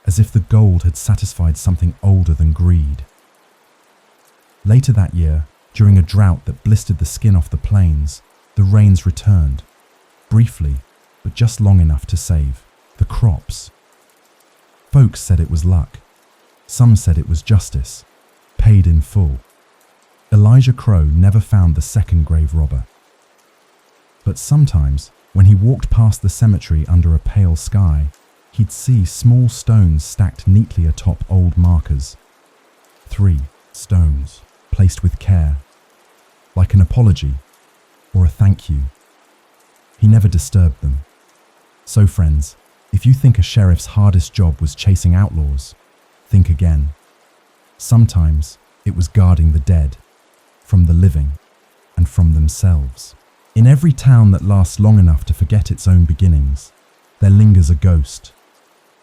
as if the gold had satisfied something older than greed. Later that year, during a drought that blistered the skin off the plains, the rains returned, briefly, but just long enough to save the crops. Folks said it was luck. Some said it was justice, paid in full. Elijah Crow never found the second grave robber. But sometimes, when he walked past the cemetery under a pale sky, he'd see small stones stacked neatly atop old markers. 3 stones, placed with care, like an apology or a thank you. He never disturbed them. So friends, if you think a sheriff's hardest job was chasing outlaws, think again. Sometimes it was guarding the dead, from the living and from themselves. In every town that lasts long enough to forget its own beginnings, there lingers a ghost,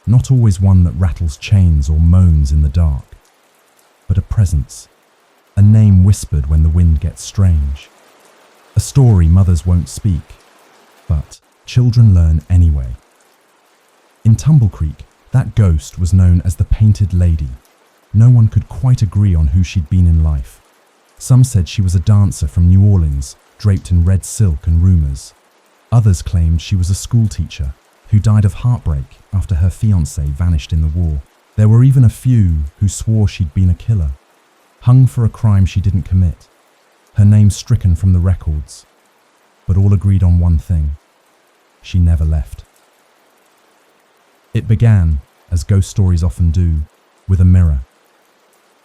not always one that rattles chains or moans in the dark, but a presence, a name whispered when the wind gets strange, a story mothers won't speak, but children learn anyway. In Tumble Creek, that ghost was known as the Painted Lady. No one could quite agree on who she'd been in life. Some said she was a dancer from New Orleans, draped in red silk and rumors. Others claimed she was a schoolteacher who died of heartbreak after her fiancé vanished in the war. There were even a few who swore she'd been a killer, hung for a crime she didn't commit, her name stricken from the records. But all agreed on one thing: she never left. It began, as ghost stories often do, with a mirror.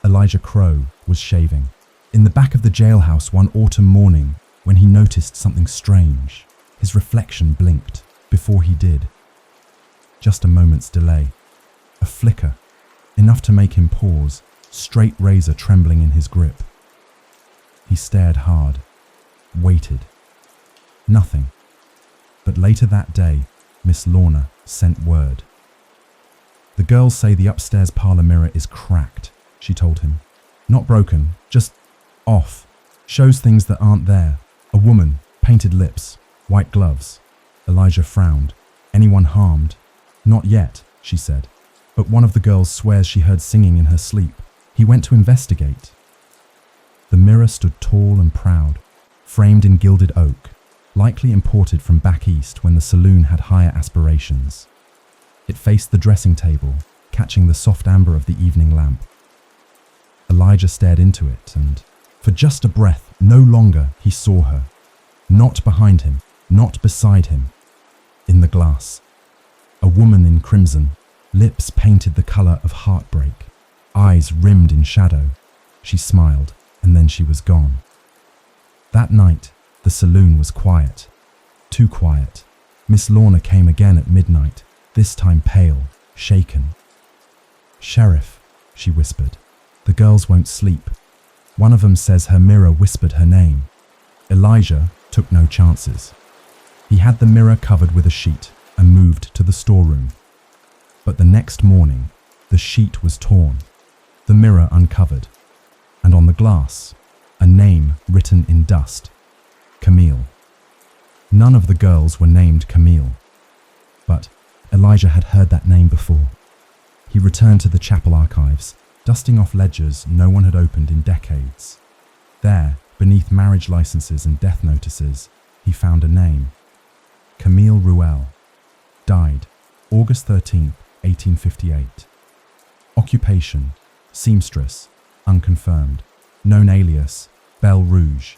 Elijah Crow was shaving in the back of the jailhouse one autumn morning when he noticed something strange. His reflection blinked before he did. Just a moment's delay. A flicker, enough to make him pause, straight razor trembling in his grip. He stared hard, waited. Nothing. But later that day, Miss Lorna sent word. The girls say the upstairs parlour mirror is cracked, she told him. Not broken, just off. Shows things that aren't there. A woman, painted lips, white gloves. Elijah frowned. Anyone harmed? Not yet, she said. But one of the girls swears she heard singing in her sleep. He went to investigate. The mirror stood tall and proud, framed in gilded oak, likely imported from back east when the saloon had higher aspirations. It faced the dressing table, catching the soft amber of the evening lamp. Elijah stared into it, and for just a breath, no longer he saw her. Not behind him, not beside him. In the glass. A woman in crimson, lips painted the colour of heartbreak, eyes rimmed in shadow. She smiled, and then she was gone. That night, the saloon was quiet. Too quiet. Miss Lorna came again at midnight, this time pale, shaken. "Sheriff," she whispered. "The girls won't sleep. One of them says her mirror whispered her name." Elijah took no chances. He had the mirror covered with a sheet and moved to the storeroom. But the next morning, the sheet was torn, the mirror uncovered, and on the glass, a name written in dust. Camille. None of the girls were named Camille, but Elijah had heard that name before. He returned to the chapel archives, dusting off ledgers no one had opened in decades. There, beneath marriage licenses and death notices, he found a name. Camille Ruel. Died August 13, 1858. Occupation, seamstress, unconfirmed. Known alias, Belle Rouge.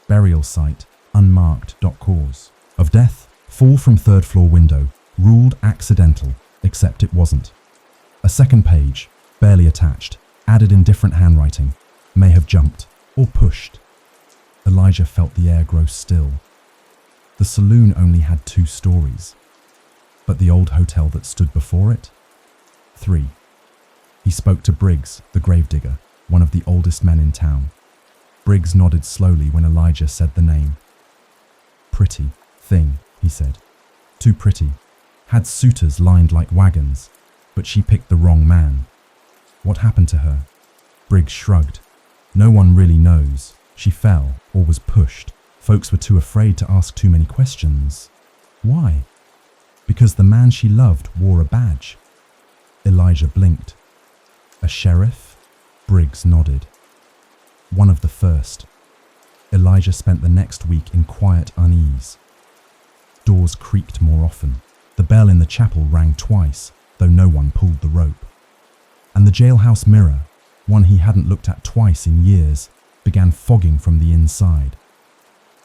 Burial site, unmarked. Cause of death, fall from third floor window, ruled accidental, except it wasn't. A second page, barely attached, added in different handwriting, may have jumped or pushed. Elijah felt the air grow still. The saloon only had 2 stories, but the old hotel that stood before it? 3. He spoke to Briggs, the gravedigger, one of the oldest men in town. Briggs nodded slowly when Elijah said the name. "Pretty thing," he said. "Too pretty. Had suitors lined like wagons, but she picked the wrong man." "What happened to her?" Briggs shrugged. "No one really knows. She fell or was pushed. Folks were too afraid to ask too many questions." "Why?" "Because the man she loved wore a badge." Elijah blinked. "A sheriff?" Briggs nodded. "One of the first." Elijah spent the next week in quiet unease. Doors creaked more often. The bell in the chapel rang twice, though no one pulled the rope. And the jailhouse mirror, one he hadn't looked at twice in years, began fogging from the inside.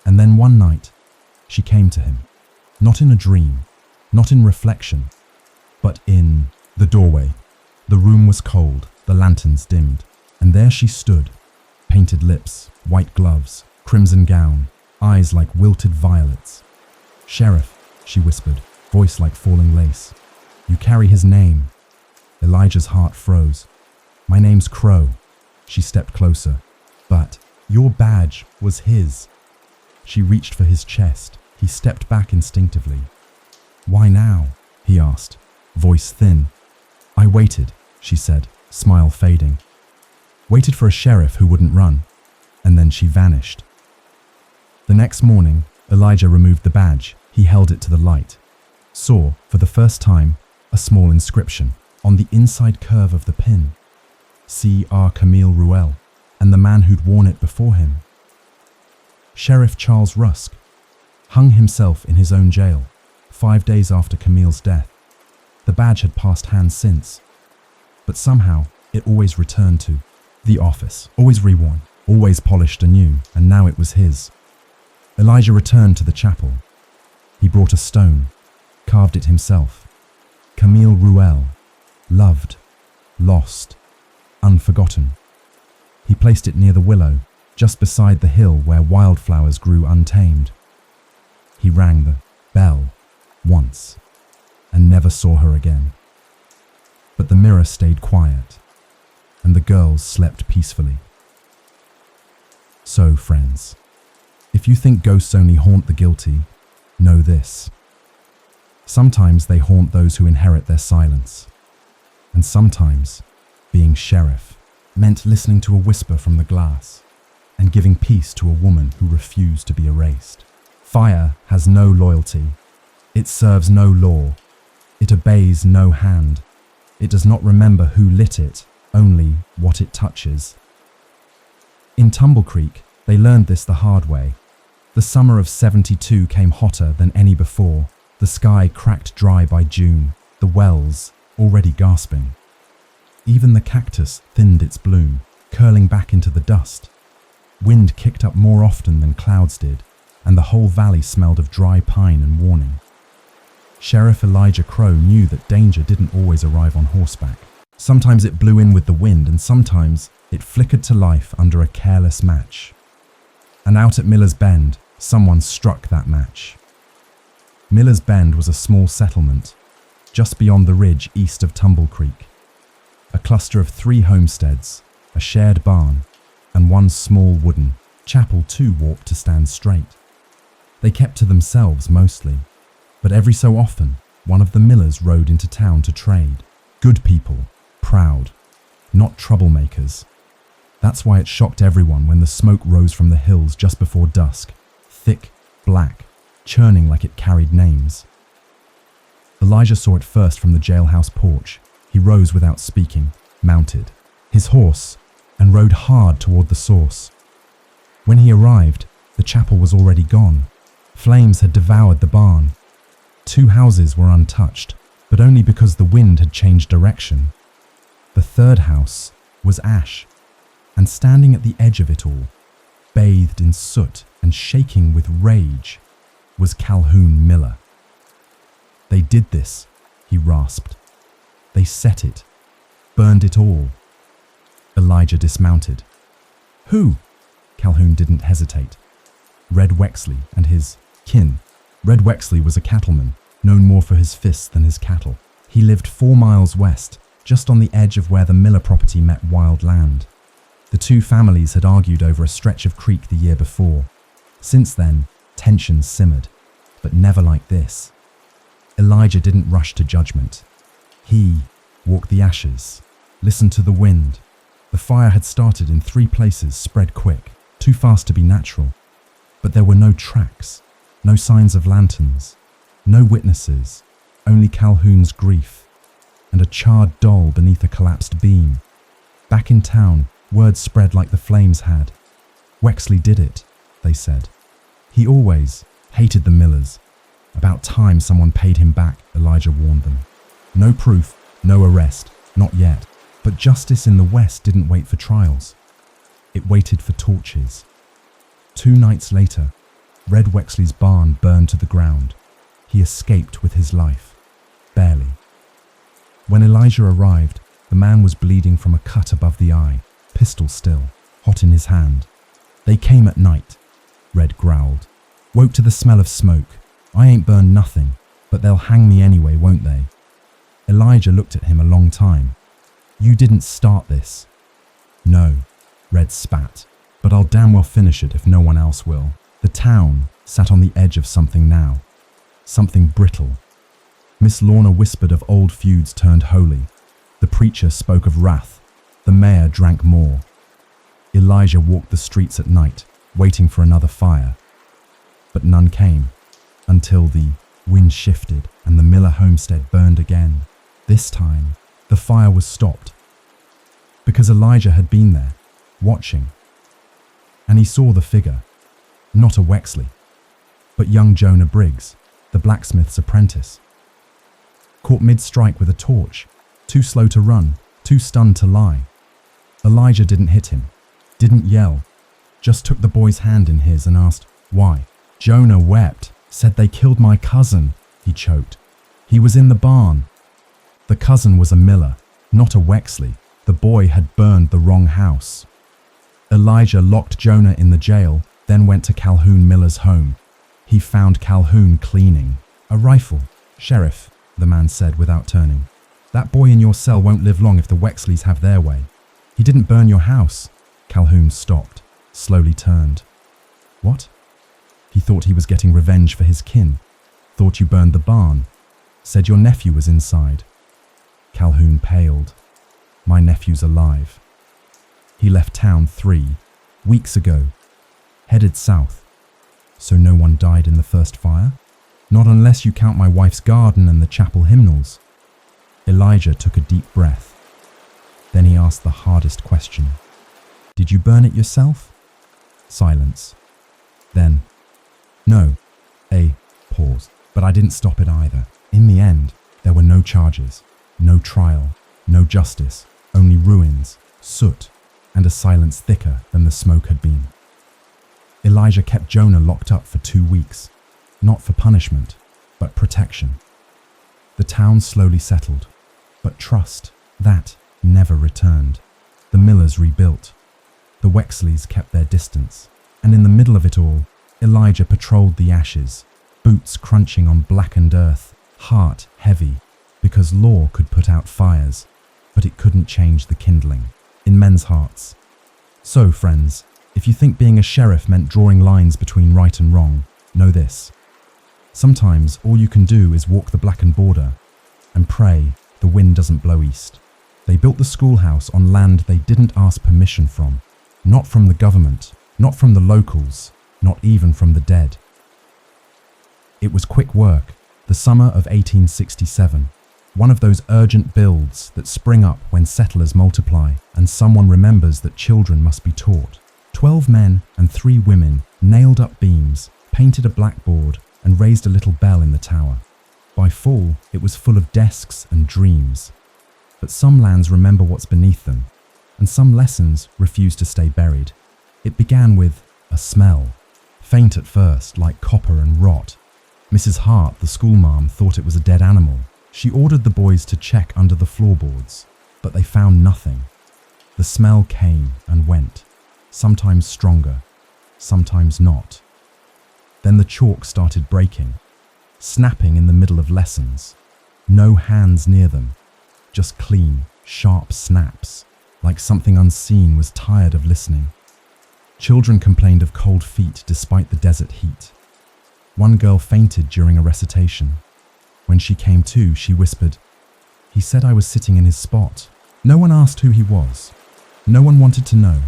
And then one night, she came to him, not in a dream, not in reflection, but in the doorway. The room was cold, the lanterns dimmed, and there she stood, painted lips, white gloves, crimson gown, eyes like wilted violets. "Sheriff," she whispered, voice like falling lace. "You carry his name." Elijah's heart froze. "My name's Crow." She stepped closer. "But your badge was his." She reached for his chest. He stepped back instinctively. "Why now?" he asked, voice thin. "I waited," she said, smile fading. "Waited for a sheriff who wouldn't run." And then she vanished. The next morning, Elijah removed the badge. He held it to the light. Saw, for the first time, a small inscription on the inside curve of the pin. C.R. Camille Ruel, and the man who'd worn it before him. Sheriff Charles Rusk hung himself in his own jail 5 days after Camille's death. The badge had passed hands since, but somehow it always returned to the office, always reworn, always polished anew, and now it was his. Elijah returned to the chapel. He brought a stone, carved it himself. Camille Ruel, loved, lost, unforgotten. He placed it near the willow, just beside the hill where wildflowers grew untamed. He rang the bell once and never saw her again. But the mirror stayed quiet, and the girls slept peacefully. So, friends, if you think ghosts only haunt the guilty, know this: Sometimes they haunt those who inherit their silence. And sometimes, being sheriff meant listening to a whisper from the glass and giving peace to a woman who refused to be erased. Fire has no loyalty. It serves no law. It obeys no hand. It does not remember who lit it, only what it touches. In Tumble Creek, they learned this the hard way. The summer of '72 came hotter than any before. The sky cracked dry by June, the wells already gasping. Even the cactus thinned its bloom, curling back into the dust. Wind kicked up more often than clouds did, and the whole valley smelled of dry pine and warning. Sheriff Elijah Crow knew that danger didn't always arrive on horseback. Sometimes it blew in with the wind, and sometimes it flickered to life under a careless match. And out at Miller's Bend, someone struck that match. Miller's Bend was a small settlement, just beyond the ridge east of Tumble Creek. A cluster of 3 homesteads, a shared barn, and one small wooden chapel too warped to stand straight. They kept to themselves mostly, but every so often, one of the Millers rode into town to trade. Good people, proud, not troublemakers. That's why it shocked everyone when the smoke rose from the hills just before dusk, thick, black, churning like it carried names. Elijah saw it first from the jailhouse porch. He rose without speaking, mounted his horse, and rode hard toward the source. When he arrived, the chapel was already gone. Flames had devoured the barn. 2 houses were untouched, but only because the wind had changed direction. The 3rd house was ash, and standing at the edge of it all, bathed in soot and shaking with rage, was Calhoun Miller. They did this, he rasped. They set it, burned it all. Elijah dismounted. Who? Calhoun didn't hesitate. Red Wexley and his kin. Red Wexley was a cattleman, known more for his fists than his cattle. He lived 4 miles west, just on the edge of where the Miller property met wild land. The 2 families had argued over a stretch of creek the year before. Since then, tensions simmered, but never like this. Elijah didn't rush to judgment. He walked the ashes, listened to the wind. The fire had started in 3 places, spread quick, too fast to be natural. But there were no tracks, no signs of lanterns, no witnesses, only Calhoun's grief, and a charred doll beneath a collapsed beam. Back in town, word spread like the flames had. Wexley did it, they said. He always hated the Millers. About time someone paid him back, Elijah warned them. No proof, no arrest, not yet. But justice in the West didn't wait for trials. It waited for torches. 2 nights later, Red Wexley's barn burned to the ground. He escaped with his life. Barely. When Elijah arrived, the man was bleeding from a cut above the eye, pistol still, hot in his hand. They came at night, Red growled. Woke to the smell of smoke. I ain't burned nothing, but they'll hang me anyway, won't they? Elijah looked at him a long time. You didn't start this. No, Red spat, but I'll damn well finish it if no one else will. The town sat on the edge of something now. Something brittle. Miss Lorna whispered of old feuds turned holy. The preacher spoke of wrath. The mayor drank more. Elijah walked the streets at night, waiting for another fire. But none came, until the wind shifted and the Miller homestead burned again. This time, the fire was stopped, because Elijah had been there, watching. And he saw the figure, not a Wexley, but young Jonah Briggs, the blacksmith's apprentice. Caught mid-strike with a torch, too slow to run, too stunned to lie. Elijah didn't hit him, didn't yell, just took the boy's hand in his and asked, why? Jonah wept, said they killed my cousin, he choked. He was in the barn. The cousin was a Miller, not a Wexley. The boy had burned the wrong house. Elijah locked Jonah in the jail, then went to Calhoun Miller's home. He found Calhoun cleaning. A rifle. Sheriff, the man said without turning. That boy in your cell won't live long if the Wexleys have their way. He didn't burn your house. Calhoun stopped, slowly turned. What? He thought he was getting revenge for his kin. Thought you burned the barn. Said your nephew was inside. Calhoun paled. My nephew's alive. He left town 3 weeks ago, headed south. So no one died in the first fire? Not unless you count my wife's garden and the chapel hymnals. Elijah took a deep breath. Then he asked the hardest question. Did you burn it yourself? Silence. Then, no. A pause. But I didn't stop it either. In the end, there were no charges, no trial, no justice, only ruins, soot, and a silence thicker than the smoke had been. Elijah kept Jonah locked up for 2 weeks, not for punishment, but protection. The town slowly settled, but trust, that never returned. The Millers rebuilt. The Wexleys kept their distance, and in the middle of it all, Elijah patrolled the ashes, boots crunching on blackened earth, heart heavy, because law could put out fires, but it couldn't change the kindling in men's hearts. So, friends, if you think being a sheriff meant drawing lines between right and wrong, know this. Sometimes all you can do is walk the blackened border and pray the wind doesn't blow east. They built the schoolhouse on land they didn't ask permission from, not from the government, not from the locals, not even from the dead. It was quick work, the summer of 1867, one of those urgent builds that spring up when settlers multiply and someone remembers that children must be taught. 12 men and 3 women nailed up beams, painted a blackboard, and raised a little bell in the tower. By fall, it was full of desks and dreams. But some lands remember what's beneath them, and some lessons refuse to stay buried. It began with a smell, faint at first, like copper and rot. Mrs. Hart, the schoolmarm, thought it was a dead animal. She ordered the boys to check under the floorboards, but they found nothing. The smell came and went, sometimes stronger, sometimes not. Then the chalk started breaking, snapping in the middle of lessons. No hands near them, just clean, sharp snaps, like something unseen was tired of listening. Children complained of cold feet despite the desert heat. One girl fainted during a recitation. When she came to, she whispered, "He said I was sitting in his spot." No one asked who he was. No one wanted to know.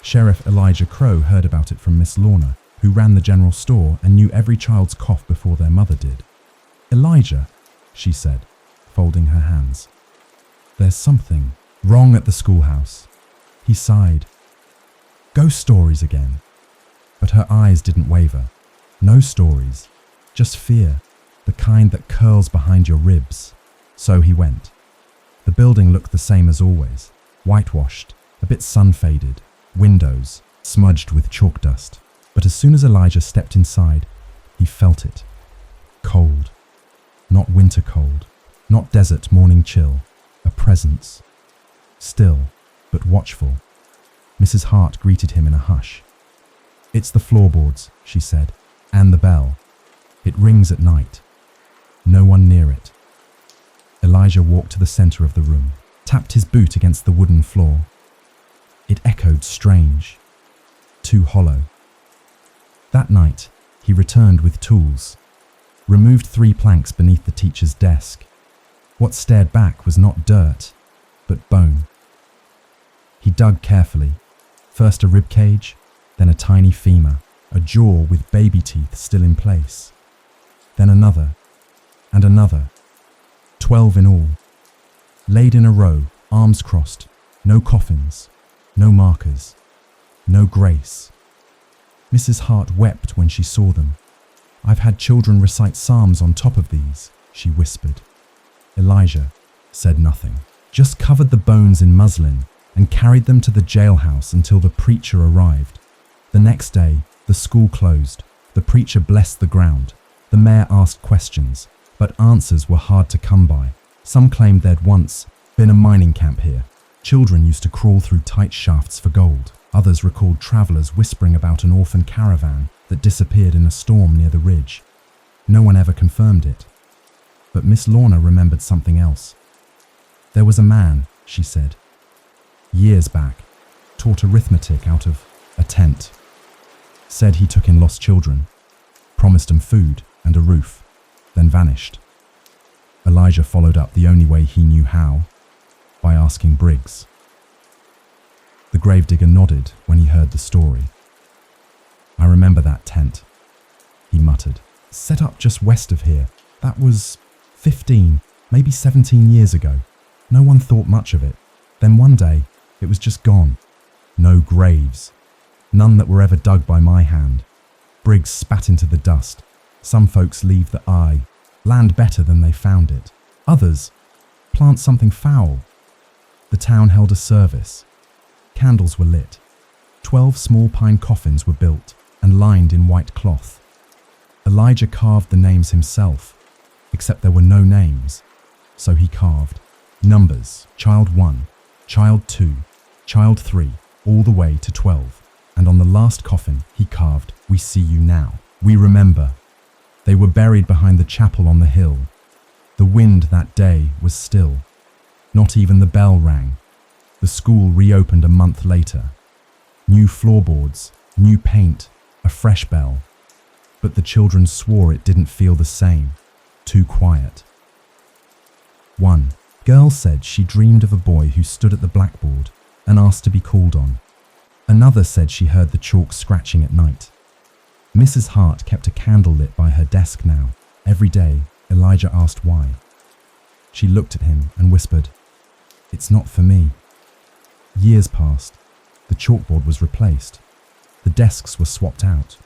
Sheriff Elijah Crow heard about it from Miss Lorna, who ran the general store and knew every child's cough before their mother did. "Elijah," she said, folding her hands. "There's something wrong at the schoolhouse." He sighed. "Ghost stories again." But her eyes didn't waver. No stories, just fear, the kind that curls behind your ribs. So he went. The building looked the same as always, whitewashed, a bit sun-faded, windows smudged with chalk dust. But as soon as Elijah stepped inside, he felt it. Cold. Not winter cold, not desert morning chill, a presence. Still, but watchful. Mrs. Hart greeted him in a hush. "It's the floorboards," she said, "and the bell. It rings at night. No one near it." Elijah walked to the center of the room, tapped his boot against the wooden floor. It echoed strange, too hollow. That night, he returned with tools, removed 3 planks beneath the teacher's desk. What stared back was not dirt, but bone. He dug carefully, first a rib cage, then a tiny femur, a jaw with baby teeth still in place. Then another, and another. 12 in all. Laid in a row, arms crossed, no coffins, no markers, no grace. Mrs. Hart wept when she saw them. "I've had children recite psalms on top of these," she whispered. Elijah said nothing, just covered the bones in muslin and carried them to the jailhouse until the preacher arrived. The next day, the school closed. The preacher blessed the ground. The mayor asked questions, but answers were hard to come by. Some claimed there'd once been a mining camp here. Children used to crawl through tight shafts for gold. Others recalled travelers whispering about an orphan caravan that disappeared in a storm near the ridge. No one ever confirmed it. But Miss Lorna remembered something else. "There was a man," she said, "years back, taught arithmetic out of a tent. Said he took in lost children, promised them food and a roof, then vanished." Elijah followed up the only way he knew how, by asking Briggs. The gravedigger nodded when he heard the story. "I remember that tent," he muttered. "Set up just west of here. That was 15, maybe 17 years ago. No one thought much of it. Then one day, it was just gone. No graves. None that were ever dug by my hand." Briggs spat into the dust. "Some folks leave the land better than they found it. Others plant something foul." The town held a service. Candles were lit. 12 small pine coffins were built and lined in white cloth. Elijah carved the names himself, except there were no names. So he carved numbers, child 1, child 2, child 3, all the way to 12. And on the last coffin, he carved, "We see you now. We remember." They were buried behind the chapel on the hill. The wind that day was still. Not even the bell rang. The school reopened a month later. New floorboards, new paint, a fresh bell. But the children swore it didn't feel the same. Too quiet. One girl said she dreamed of a boy who stood at the blackboard and asked to be called on. Another said she heard the chalk scratching at night. Mrs. Hart kept a candle lit by her desk now. Every day, Elijah asked why. She looked at him and whispered, "It's not for me." Years passed. The chalkboard was replaced. The desks were swapped out.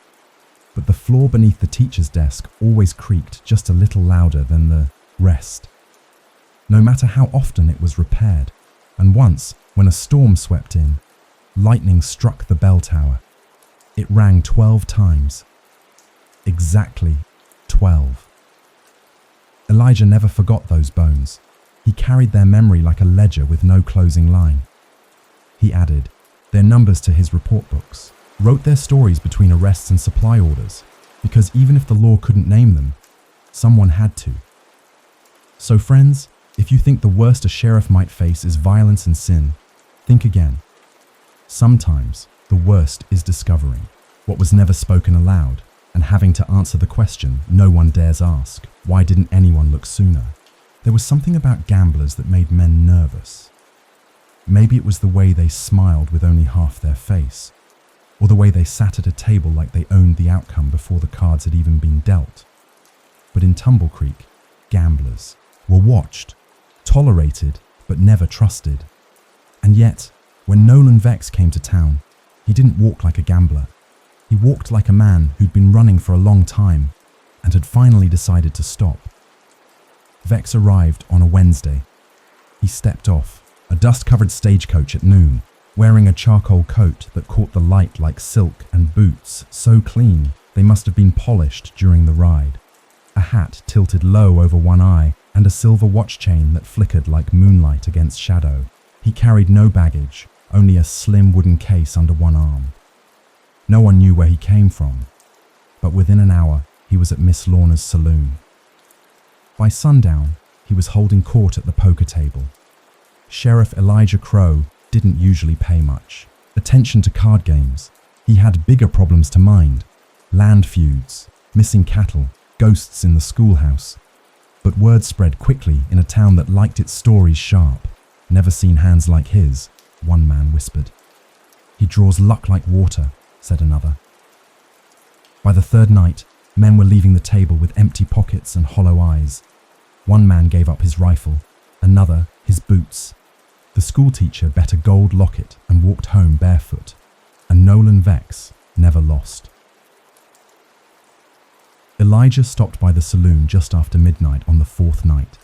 But the floor beneath the teacher's desk always creaked just a little louder than the rest. No matter how often it was repaired. And once, when a storm swept in, lightning struck the bell tower. It rang 12 times. Exactly 12. Elijah never forgot those bones. He carried their memory like a ledger with no closing line. He added their numbers to his report books, wrote their stories between arrests and supply orders, because even if the law couldn't name them, someone had to. So friends, if you think the worst a sheriff might face is violence and sin, think again. Sometimes the worst is discovering what was never spoken aloud and having to answer the question no one dares ask. Why didn't anyone look sooner? There was something about gamblers that made men nervous. Maybe it was the way they smiled with only half their face, or the way they sat at a table like they owned the outcome before the cards had even been dealt. But in Tumble Creek, gamblers were watched, tolerated, but never trusted. And yet, when Nolan Vex came to town, he didn't walk like a gambler. He walked like a man who'd been running for a long time and had finally decided to stop. Vex arrived on a Wednesday. He stepped off a dust-covered stagecoach at noon, wearing a charcoal coat that caught the light like silk and boots so clean they must have been polished during the ride. A hat tilted low over one eye and a silver watch chain that flickered like moonlight against shadow. He carried no baggage, only a slim wooden case under one arm. No one knew where he came from, but within an hour he was at Miss Lorna's saloon. By sundown, he was holding court at the poker table. Sheriff Elijah Crow didn't usually pay much attention to card games. He had bigger problems to mind: land feuds, missing cattle, ghosts in the schoolhouse. But word spread quickly in a town that liked its stories sharp. "Never seen hands like his," one man whispered. "He draws luck like water," said another. By the third night, men were leaving the table with empty pockets and hollow eyes. One man gave up his rifle, another his boots. The schoolteacher bet a gold locket and walked home barefoot, and Nolan Vex never lost. Elijah stopped by the saloon just after midnight on the fourth night.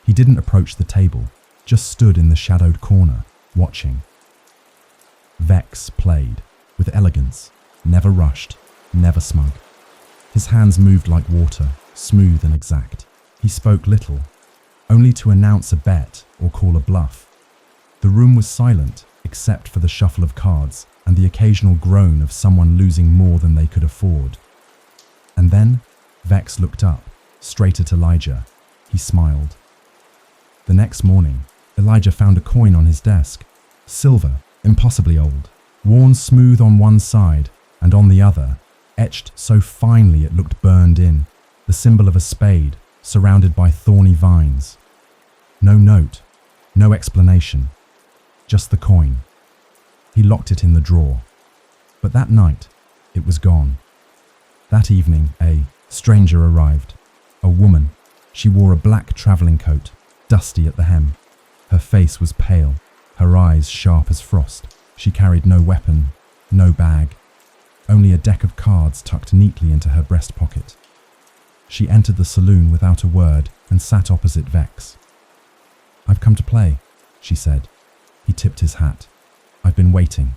He didn't approach the table, just stood in the shadowed corner, watching. Vex played, with elegance, never rushed, never smug. His hands moved like water, smooth and exact. He spoke little, only to announce a bet or call a bluff. The room was silent, except for the shuffle of cards and the occasional groan of someone losing more than they could afford. And then, Vex looked up, straight at Elijah. He smiled. The next morning, Elijah found a coin on his desk. Silver, impossibly old, worn smooth on one side and on the other, etched so finely it looked burned in, the symbol of a spade, surrounded by thorny vines. No note, no explanation, just the coin. He locked it in the drawer. But that night, it was gone. That evening, a stranger arrived. A woman. She wore a black travelling coat, dusty at the hem. Her face was pale, her eyes sharp as frost. She carried no weapon, no bag, only a deck of cards tucked neatly into her breast pocket. She entered the saloon without a word and sat opposite Vex. "I've come to play," she said. He tipped his hat. "I've been waiting."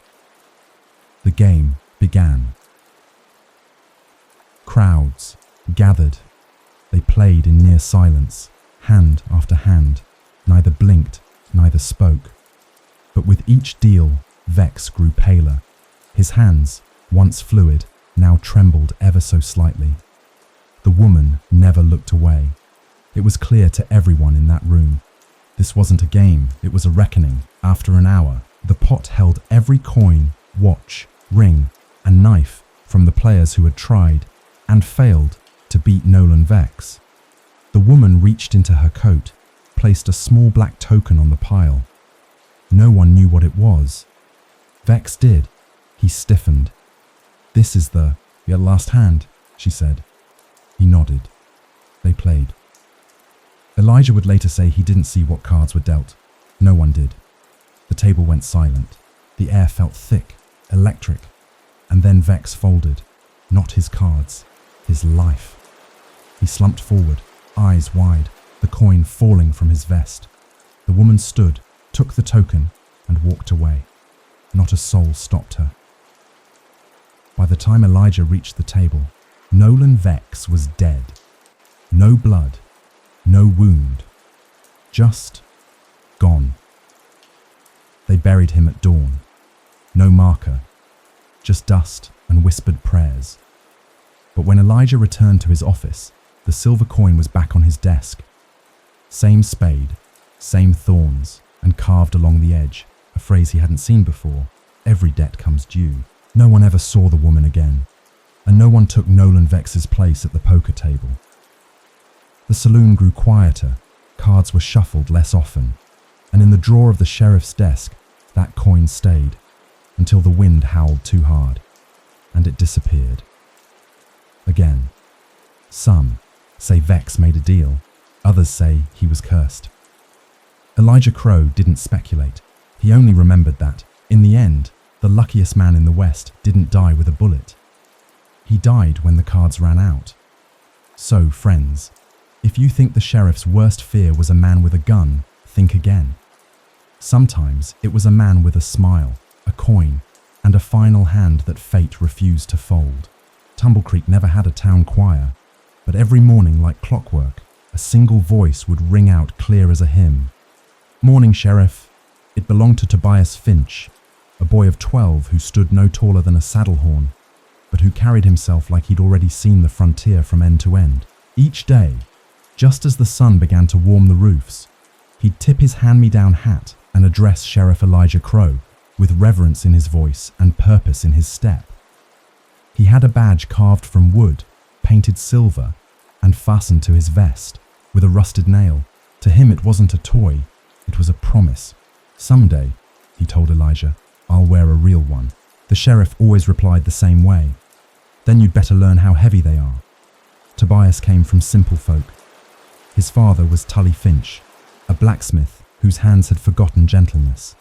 The game began. Crowds gathered. They played in near silence, hand after hand. Neither blinked, neither spoke. But with each deal, Vex grew paler. His hands, once fluid, now trembled ever so slightly. The woman never looked away. It was clear to everyone in that room. This wasn't a game, it was a reckoning. After an hour, the pot held every coin, watch, ring, and knife from the players who had tried and failed to beat Nolan Vex. The woman reached into her coat, placed a small black token on the pile. No one knew what it was. Vex did. He stiffened. "This is your last hand," she said. He nodded. They played. Elijah would later say he didn't see what cards were dealt. No one did. The table went silent. The air felt thick, electric. And then Vex folded. Not his cards, his life. He slumped forward, eyes wide, the coin falling from his vest. The woman stood, took the token, and walked away. Not a soul stopped her. By the time Elijah reached the table, Nolan Vex was dead. No blood, no wound, just gone. They buried him at dawn. No marker, just dust and whispered prayers. But when Elijah returned to his office, the silver coin was back on his desk. Same spade, same thorns, and carved along the edge, a phrase he hadn't seen before. Every debt comes due. No one ever saw the woman again, and no one took Nolan Vex's place at the poker table. The saloon grew quieter, cards were shuffled less often, and in the drawer of the sheriff's desk, that coin stayed, until the wind howled too hard, and it disappeared. Again. Some say Vex made a deal, others say he was cursed. Elijah Crow didn't speculate. He only remembered that, in the end, the luckiest man in the West didn't die with a bullet. He died when the cards ran out. So, friends, if you think the sheriff's worst fear was a man with a gun, think again. Sometimes it was a man with a smile, a coin, and a final hand that fate refused to fold. Tumble Creek never had a town choir, but every morning, like clockwork, a single voice would ring out clear as a hymn. "Morning, Sheriff." It belonged to Tobias Finch, a boy of 12 who stood no taller than a saddle horn, but who carried himself like he'd already seen the frontier from end to end. Each day, just as the sun began to warm the roofs, he'd tip his hand-me-down hat and address Sheriff Elijah Crow with reverence in his voice and purpose in his step. He had a badge carved from wood, painted silver, and fastened to his vest with a rusted nail. To him it wasn't a toy, it was a promise. "Someday," he told Elijah, "I'll wear a real one." The sheriff always replied the same way. "Then you'd better learn how heavy they are." Tobias came from simple folk. His father was Tully Finch, a blacksmith whose hands had forgotten gentleness.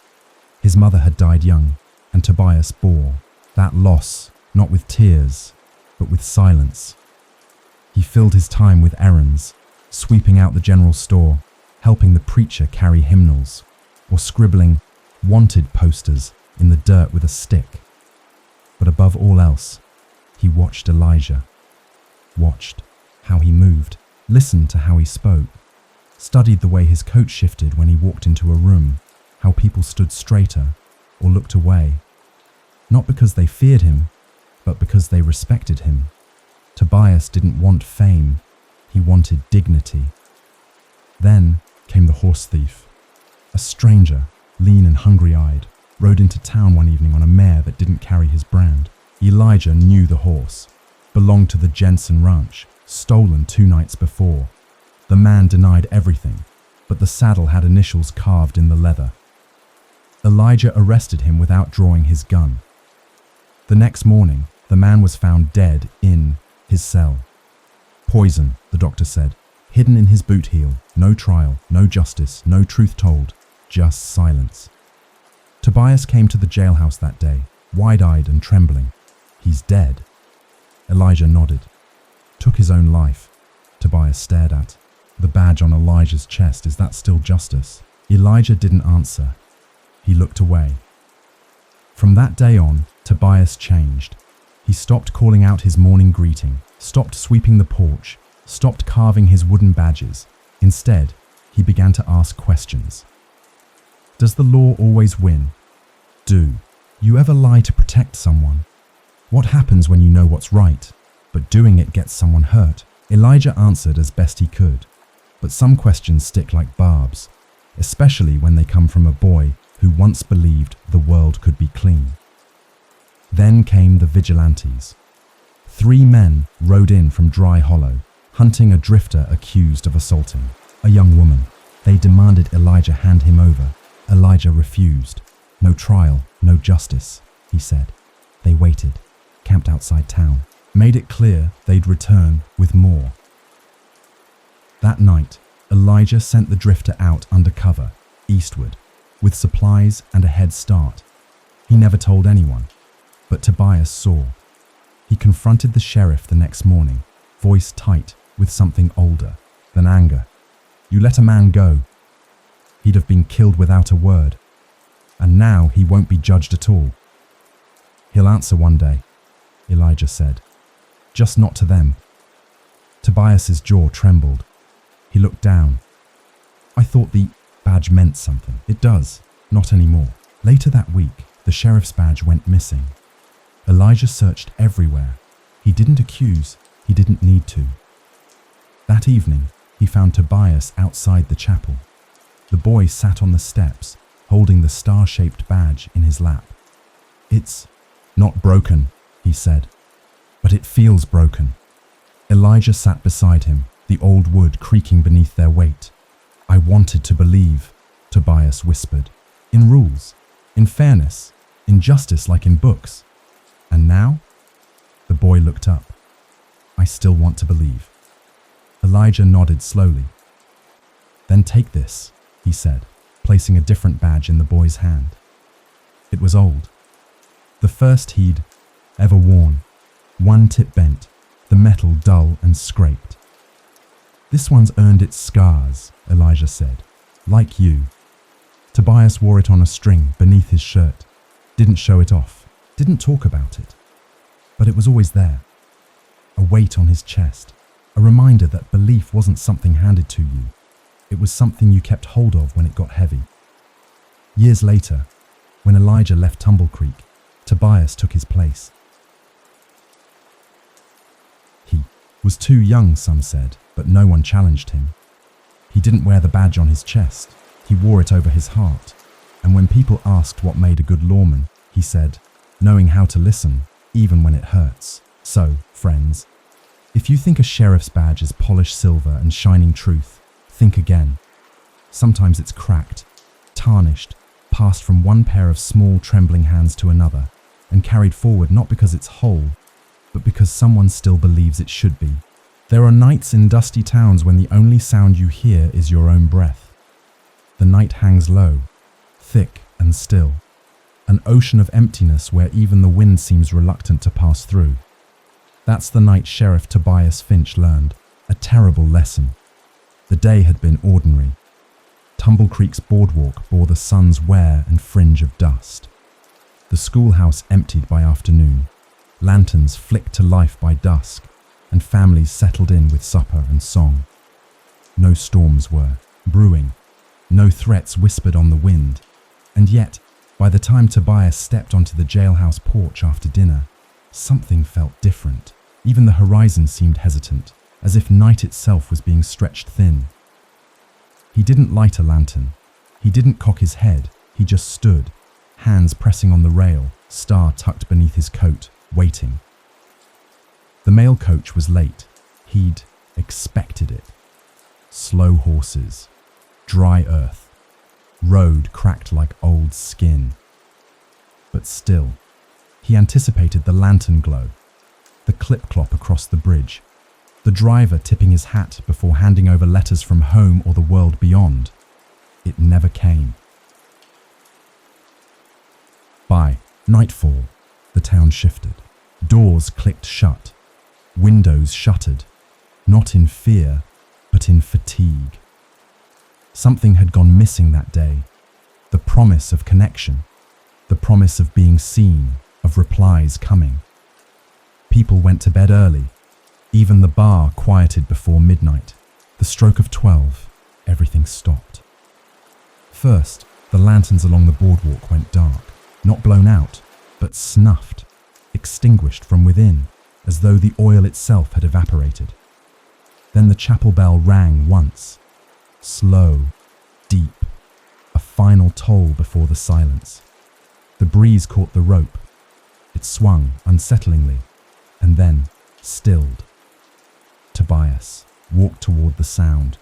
His mother had died young, and Tobias bore that loss, not with tears, but with silence. He filled his time with errands, sweeping out the general store, helping the preacher carry hymnals, or scribbling wanted posters in the dirt with a stick. But above all else, he watched Elijah. Watched how he moved, listened to how he spoke, studied the way his coat shifted when he walked into a room, how people stood straighter or looked away. Not because they feared him, but because they respected him. Tobias didn't want fame, he wanted dignity. Then came the horse thief. A stranger, lean and hungry-eyed, rode into town one evening on a mare that didn't carry his brand. Elijah knew the horse, belonged to the Jensen Ranch, stolen 2 nights before. The man denied everything, but the saddle had initials carved in the leather. Elijah arrested him without drawing his gun. The next morning, the man was found dead in his cell. Poison, the doctor said, hidden in his boot heel. No trial, no justice, no truth told, just silence. Tobias came to the jailhouse that day, wide-eyed and trembling. He's dead. Elijah nodded. Took his own life. Tobias stared at the badge on Elijah's chest. Is that still justice? Elijah didn't answer. He looked away. From that day on, Tobias changed. He stopped calling out his morning greeting, stopped sweeping the porch, stopped carving his wooden badges. Instead, he began to ask questions. Does the law always win? Do you ever lie to protect someone? What happens when you know what's right, but doing it gets someone hurt? Elijah answered as best he could, but some questions stick like barbs, especially when they come from a boy who once believed the world could be clean. Then came the vigilantes. 3 men rode in from Dry Hollow, hunting a drifter accused of assaulting a young woman. They demanded Elijah hand him over. Elijah refused. No trial, no justice, he said. They waited, camped outside town, made it clear they'd return with more. That night, Elijah sent the drifter out undercover, eastward, with supplies and a head start. He never told anyone, but Tobias saw. He confronted the sheriff the next morning, voice tight with something older than anger. You let a man go. He'd have been killed without a word. And now he won't be judged at all. He'll answer one day, Elijah said. Just not to them. Tobias's jaw trembled. He looked down. I thought the badge meant something. It does, not anymore. Later that week, the sheriff's badge went missing. Elijah searched everywhere. He didn't accuse, he didn't need to. That evening, he found Tobias outside the chapel. The boy sat on the steps, holding the star-shaped badge in his lap. It's not broken, he said, but it feels broken. Elijah sat beside him, the old wood creaking beneath their weight. I wanted to believe, Tobias whispered, in rules, in fairness, in justice like in books. And now? The boy looked up. I still want to believe. Elijah nodded slowly. Then take this, he said, placing a different badge in the boy's hand. It was old. The first he'd ever worn. One tip bent, the metal dull and scraped. This one's earned its scars, Elijah said. Like you. Tobias wore it on a string beneath his shirt. Didn't show it off. Didn't talk about it. But it was always there. A weight on his chest. A reminder that belief wasn't something handed to you. It was something you kept hold of when it got heavy. Years later, when Elijah left Tumble Creek, Tobias took his place. He was too young, some said, but no one challenged him. He didn't wear the badge on his chest. He wore it over his heart. And when people asked what made a good lawman, he said, knowing how to listen, even when it hurts. So, friends, if you think a sheriff's badge is polished silver and shining truth, think again. Sometimes it's cracked, tarnished, passed from one pair of small trembling hands to another, and carried forward not because it's whole, but because someone still believes it should be. There are nights in dusty towns when the only sound you hear is your own breath. The night hangs low, thick and still, an ocean of emptiness where even the wind seems reluctant to pass through. That's the night Sheriff Tobias Finch learned a terrible lesson. The day had been ordinary. Tumble Creek's boardwalk bore the sun's wear and fringe of dust. The schoolhouse emptied by afternoon. Lanterns flicked to life by dusk, and families settled in with supper and song. No storms were brewing, no threats whispered on the wind, and yet, by the time Tobias stepped onto the jailhouse porch after dinner, something felt different. Even the horizon seemed hesitant, as if night itself was being stretched thin. He didn't light a lantern. He didn't cock his head. He just stood, hands pressing on the rail, star tucked beneath his coat, waiting. The mail coach was late. He'd expected it. slow horses, dry earth, road cracked like old skin. But still, he anticipated the lantern glow, the clip-clop across the bridge, the driver tipping his hat before handing over letters from home or the world beyond. It never came. By nightfall, the town shifted. Doors clicked shut, windows shuttered, not in fear, but in fatigue. Something had gone missing that day. The promise of connection, the promise of being seen, of replies coming. People went to bed early. Even the bar quieted before midnight. The stroke of 12, everything stopped. First, the lanterns along the boardwalk went dark, not blown out, but snuffed, extinguished from within, as though the oil itself had evaporated. Then the chapel bell rang once, slow, deep, a final toll before the silence. The breeze caught the rope. It swung unsettlingly, and then stilled. Tobias walked toward the sound.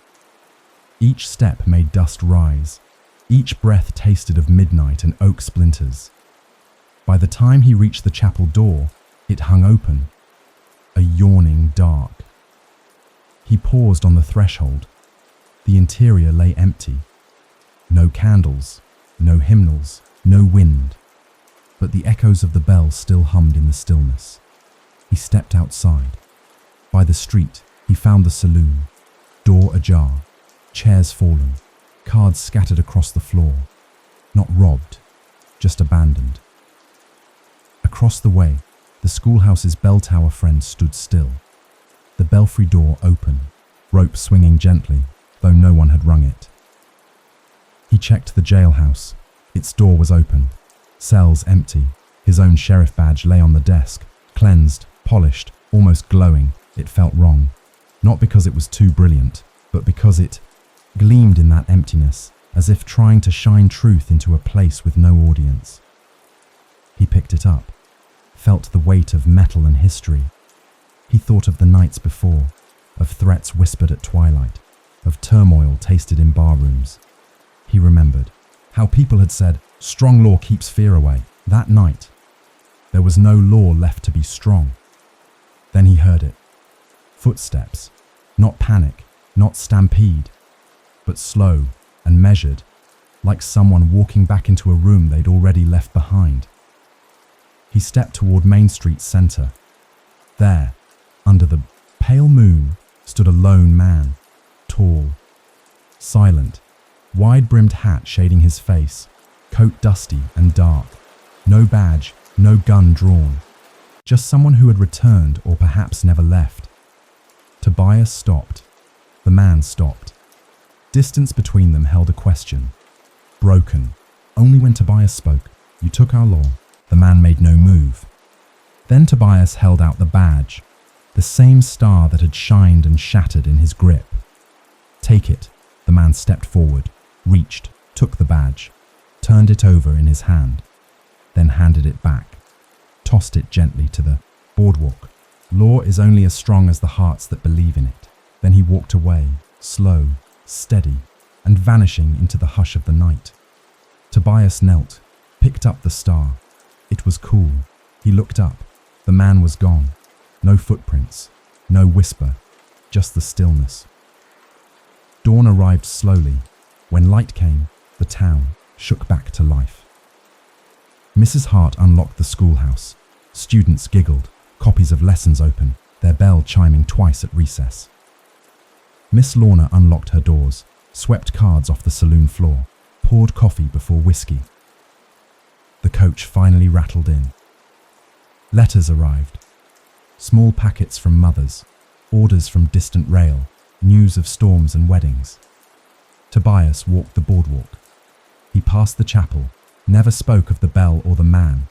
Each step made dust rise. Each breath tasted of midnight and oak splinters. By the time he reached the chapel door, it hung open, a yawning dark. He paused on the threshold. The interior lay empty. No candles, no hymnals, no wind. But the echoes of the bell still hummed in the stillness. He stepped outside. By the street, he found the saloon, door ajar, chairs fallen, cards scattered across the floor. Not robbed, just abandoned. Across the way, the schoolhouse's bell tower friend stood still. The belfry door open, rope swinging gently, though no one had rung it. He checked the jailhouse. Its door was open, cells empty. His own sheriff badge lay on the desk, cleansed, polished, almost glowing. It felt wrong. Not because it was too brilliant, but because it gleamed in that emptiness, as if trying to shine truth into a place with no audience. He picked it up, felt the weight of metal and history. He thought of the nights before, of threats whispered at twilight, of turmoil tasted in barrooms. He remembered how people had said, "Strong law keeps fear away." That night, there was no law left to be strong. Then he heard it. Footsteps, not panic, not stampede, but slow and measured, like someone walking back into a room they'd already left behind. He stepped toward Main Street's center. There, under the pale moon, stood a lone man, tall, silent, wide-brimmed hat shading his face, coat dusty and dark, no badge, no gun drawn, just someone who had returned or perhaps never left. Tobias stopped. The man stopped. Distance between them held a question. Broken. Only when Tobias spoke, "You took our law." The man made no move. Then Tobias held out the badge, the same star that had shined and shattered in his grip. "Take it." The man stepped forward, reached, took the badge, turned it over in his hand, then handed it back, tossed it gently to the boardwalk. Law is only as strong as the hearts that believe in it. Then he walked away, slow, steady, and vanishing into the hush of the night. Tobias knelt, picked up the star. It was cool. He looked up. The man was gone. No footprints, no whisper, just the stillness. Dawn arrived slowly. When light came, the town shook back to life. Mrs. Hart unlocked the schoolhouse. Students giggled, copies of lessons open, their bell chiming twice at recess. Miss Lorna unlocked her doors, swept cards off the saloon floor, poured coffee before whiskey. The coach finally rattled in. Letters arrived. Small packets from mothers, orders from distant rail, news of storms and weddings. Tobias walked the boardwalk. He passed the chapel, never spoke of the bell or the man.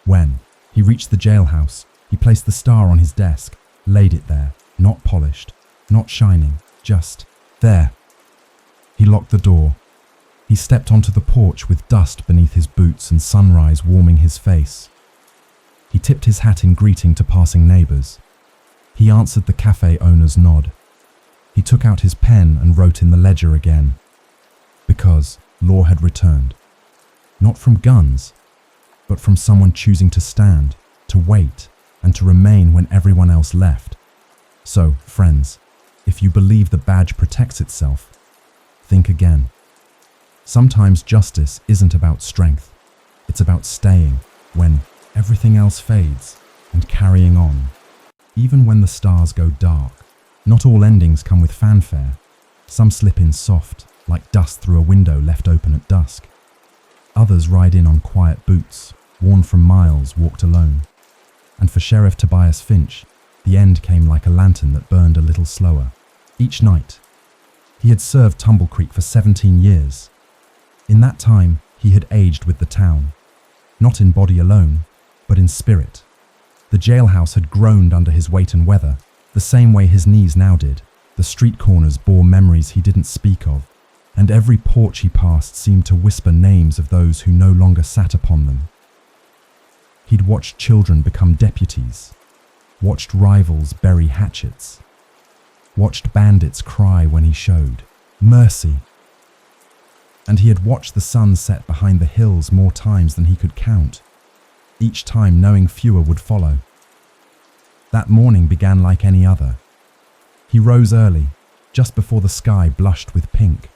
When he reached the jailhouse, he placed the star on his desk, laid it there, not polished, not shining, just there. He locked the door. He stepped onto the porch with dust beneath his boots and sunrise warming his face. He tipped his hat in greeting to passing neighbours. He answered the cafe owner's nod. He took out his pen and wrote in the ledger again. Because law had returned. Not from guns, but from someone choosing to stand, to wait, and to remain when everyone else left. So, friends, if you believe the badge protects itself, think again. Sometimes justice isn't about strength. It's about staying when everything else fades and carrying on. Even when the stars go dark, not all endings come with fanfare. Some slip in soft, like dust through a window left open at dusk. Others ride in on quiet boots, worn from miles walked alone. And for Sheriff Tobias Finch, the end came like a lantern that burned a little slower. Each night. He had served Tumble Creek for 17 years. In that time, he had aged with the town. Not in body alone, but in spirit. The jailhouse had groaned under his weight and weather, the same way his knees now did. The street corners bore memories he didn't speak of, and every porch he passed seemed to whisper names of those who no longer sat upon them. He'd watched children become deputies, watched rivals bury hatchets, watched bandits cry when he showed mercy. And he had watched the sun set behind the hills more times than he could count, each time knowing fewer would follow. That morning began like any other. He rose early, just before the sky blushed with pink.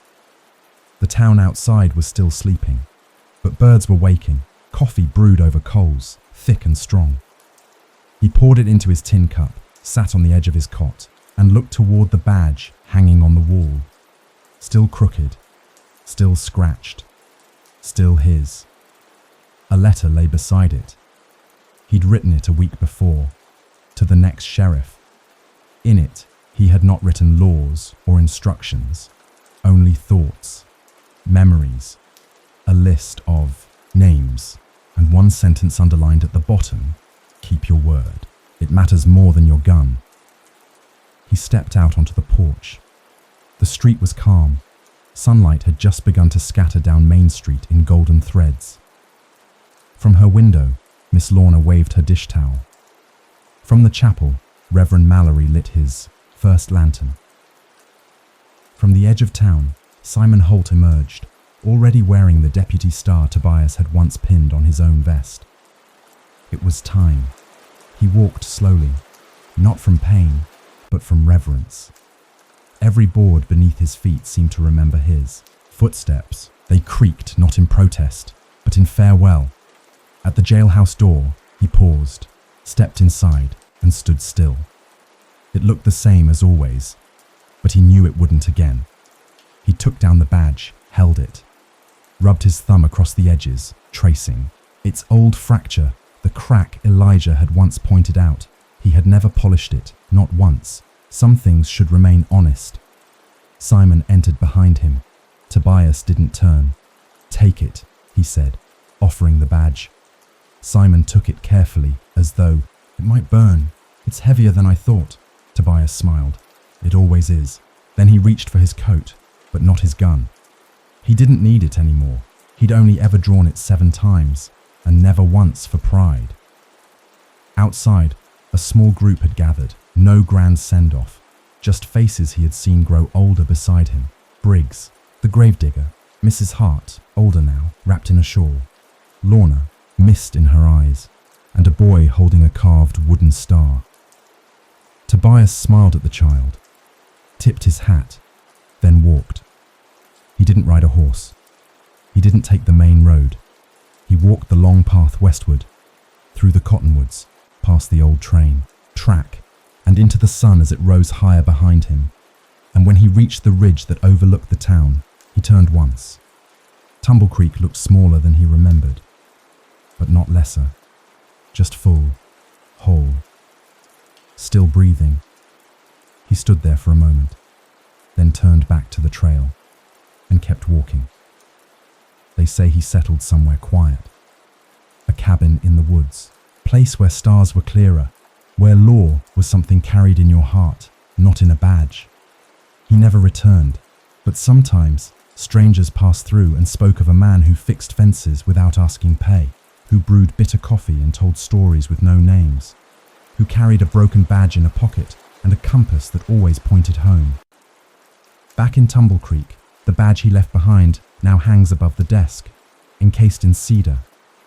The town outside was still sleeping, but birds were waking. Coffee brewed over coals, thick and strong. He poured it into his tin cup, sat on the edge of his cot, and looked toward the badge hanging on the wall. Still crooked, still scratched, still his. A letter lay beside it. He'd written it a week before, to the next sheriff. In it, he had not written laws or instructions, only thoughts, memories, a list of names, and one sentence underlined at the bottom: keep your word. It matters more than your gun. He stepped out onto the porch. The street was calm. Sunlight had just begun to scatter down Main Street in golden threads. From her window, Miss Lorna waved her dish towel. From the chapel, Reverend Mallory lit his first lantern. From the edge of town, Simon Holt emerged, already wearing the deputy star Tobias had once pinned on his own vest. It was time. He walked slowly, not from pain, but from reverence. Every board beneath his feet seemed to remember his footsteps. They creaked not in protest, but in farewell. At the jailhouse door, he paused, stepped inside, and stood still. It looked the same as always, but he knew it wouldn't again. He took down the badge, held it, rubbed his thumb across the edges, tracing its old fracture, the crack Elijah had once pointed out. He had never polished it, not once. Some things should remain honest. Simon entered behind him. Tobias didn't turn. "Take it," he said, offering the badge. Simon took it carefully, as though it might burn. "It's heavier than I thought," Tobias smiled. "It always is." Then he reached for his coat, but not his gun. He didn't need it anymore. He'd only ever drawn it 7 times, and never once for pride. Outside, a small group had gathered. No grand send-off, just faces he had seen grow older beside him. Briggs, the gravedigger, Mrs. Hart, older now, wrapped in a shawl, Lorna, mist in her eyes, and a boy holding a carved wooden star. Tobias smiled at the child, tipped his hat, then walked. He didn't ride a horse. He didn't take the main road. He walked the long path westward, through the cottonwoods, past the old train track, and into the sun as it rose higher behind him. And when he reached the ridge that overlooked the town, he turned once. Tumble Creek looked smaller than he remembered, but not lesser, just full, whole, still breathing. He stood there for a moment, then turned back to the trail and kept walking. They say he settled somewhere quiet, a cabin in the woods, place where stars were clearer, where law was something carried in your heart, not in a badge. He never returned, but sometimes strangers passed through and spoke of a man who fixed fences without asking pay, who brewed bitter coffee and told stories with no names, who carried a broken badge in a pocket and a compass that always pointed home. Back in Tumble Creek, the badge he left behind now hangs above the desk, encased in cedar,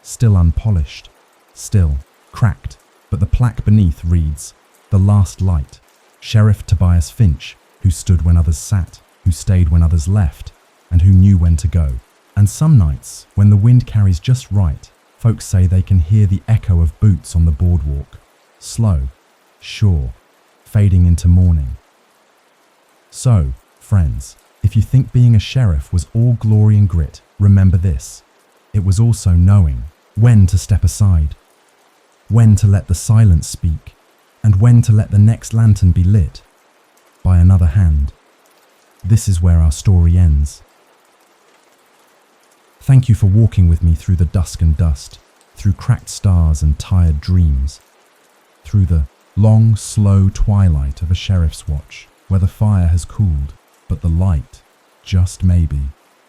still unpolished, still cracked, but the plaque beneath reads, "The Last Light, Sheriff Tobias Finch, who stood when others sat, who stayed when others left, and who knew when to go." And some nights, when the wind carries just right, folks say they can hear the echo of boots on the boardwalk, slow, sure, fading into morning. So, friends, if you think being a sheriff was all glory and grit, remember this. It was also knowing when to step aside, when to let the silence speak, and when to let the next lantern be lit by another hand. This is where our story ends. Thank you for walking with me through the dusk and dust, through cracked stars and tired dreams, through the long, slow twilight of a sheriff's watch, where the fire has cooled, but the light, just maybe,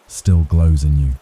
still glows in you.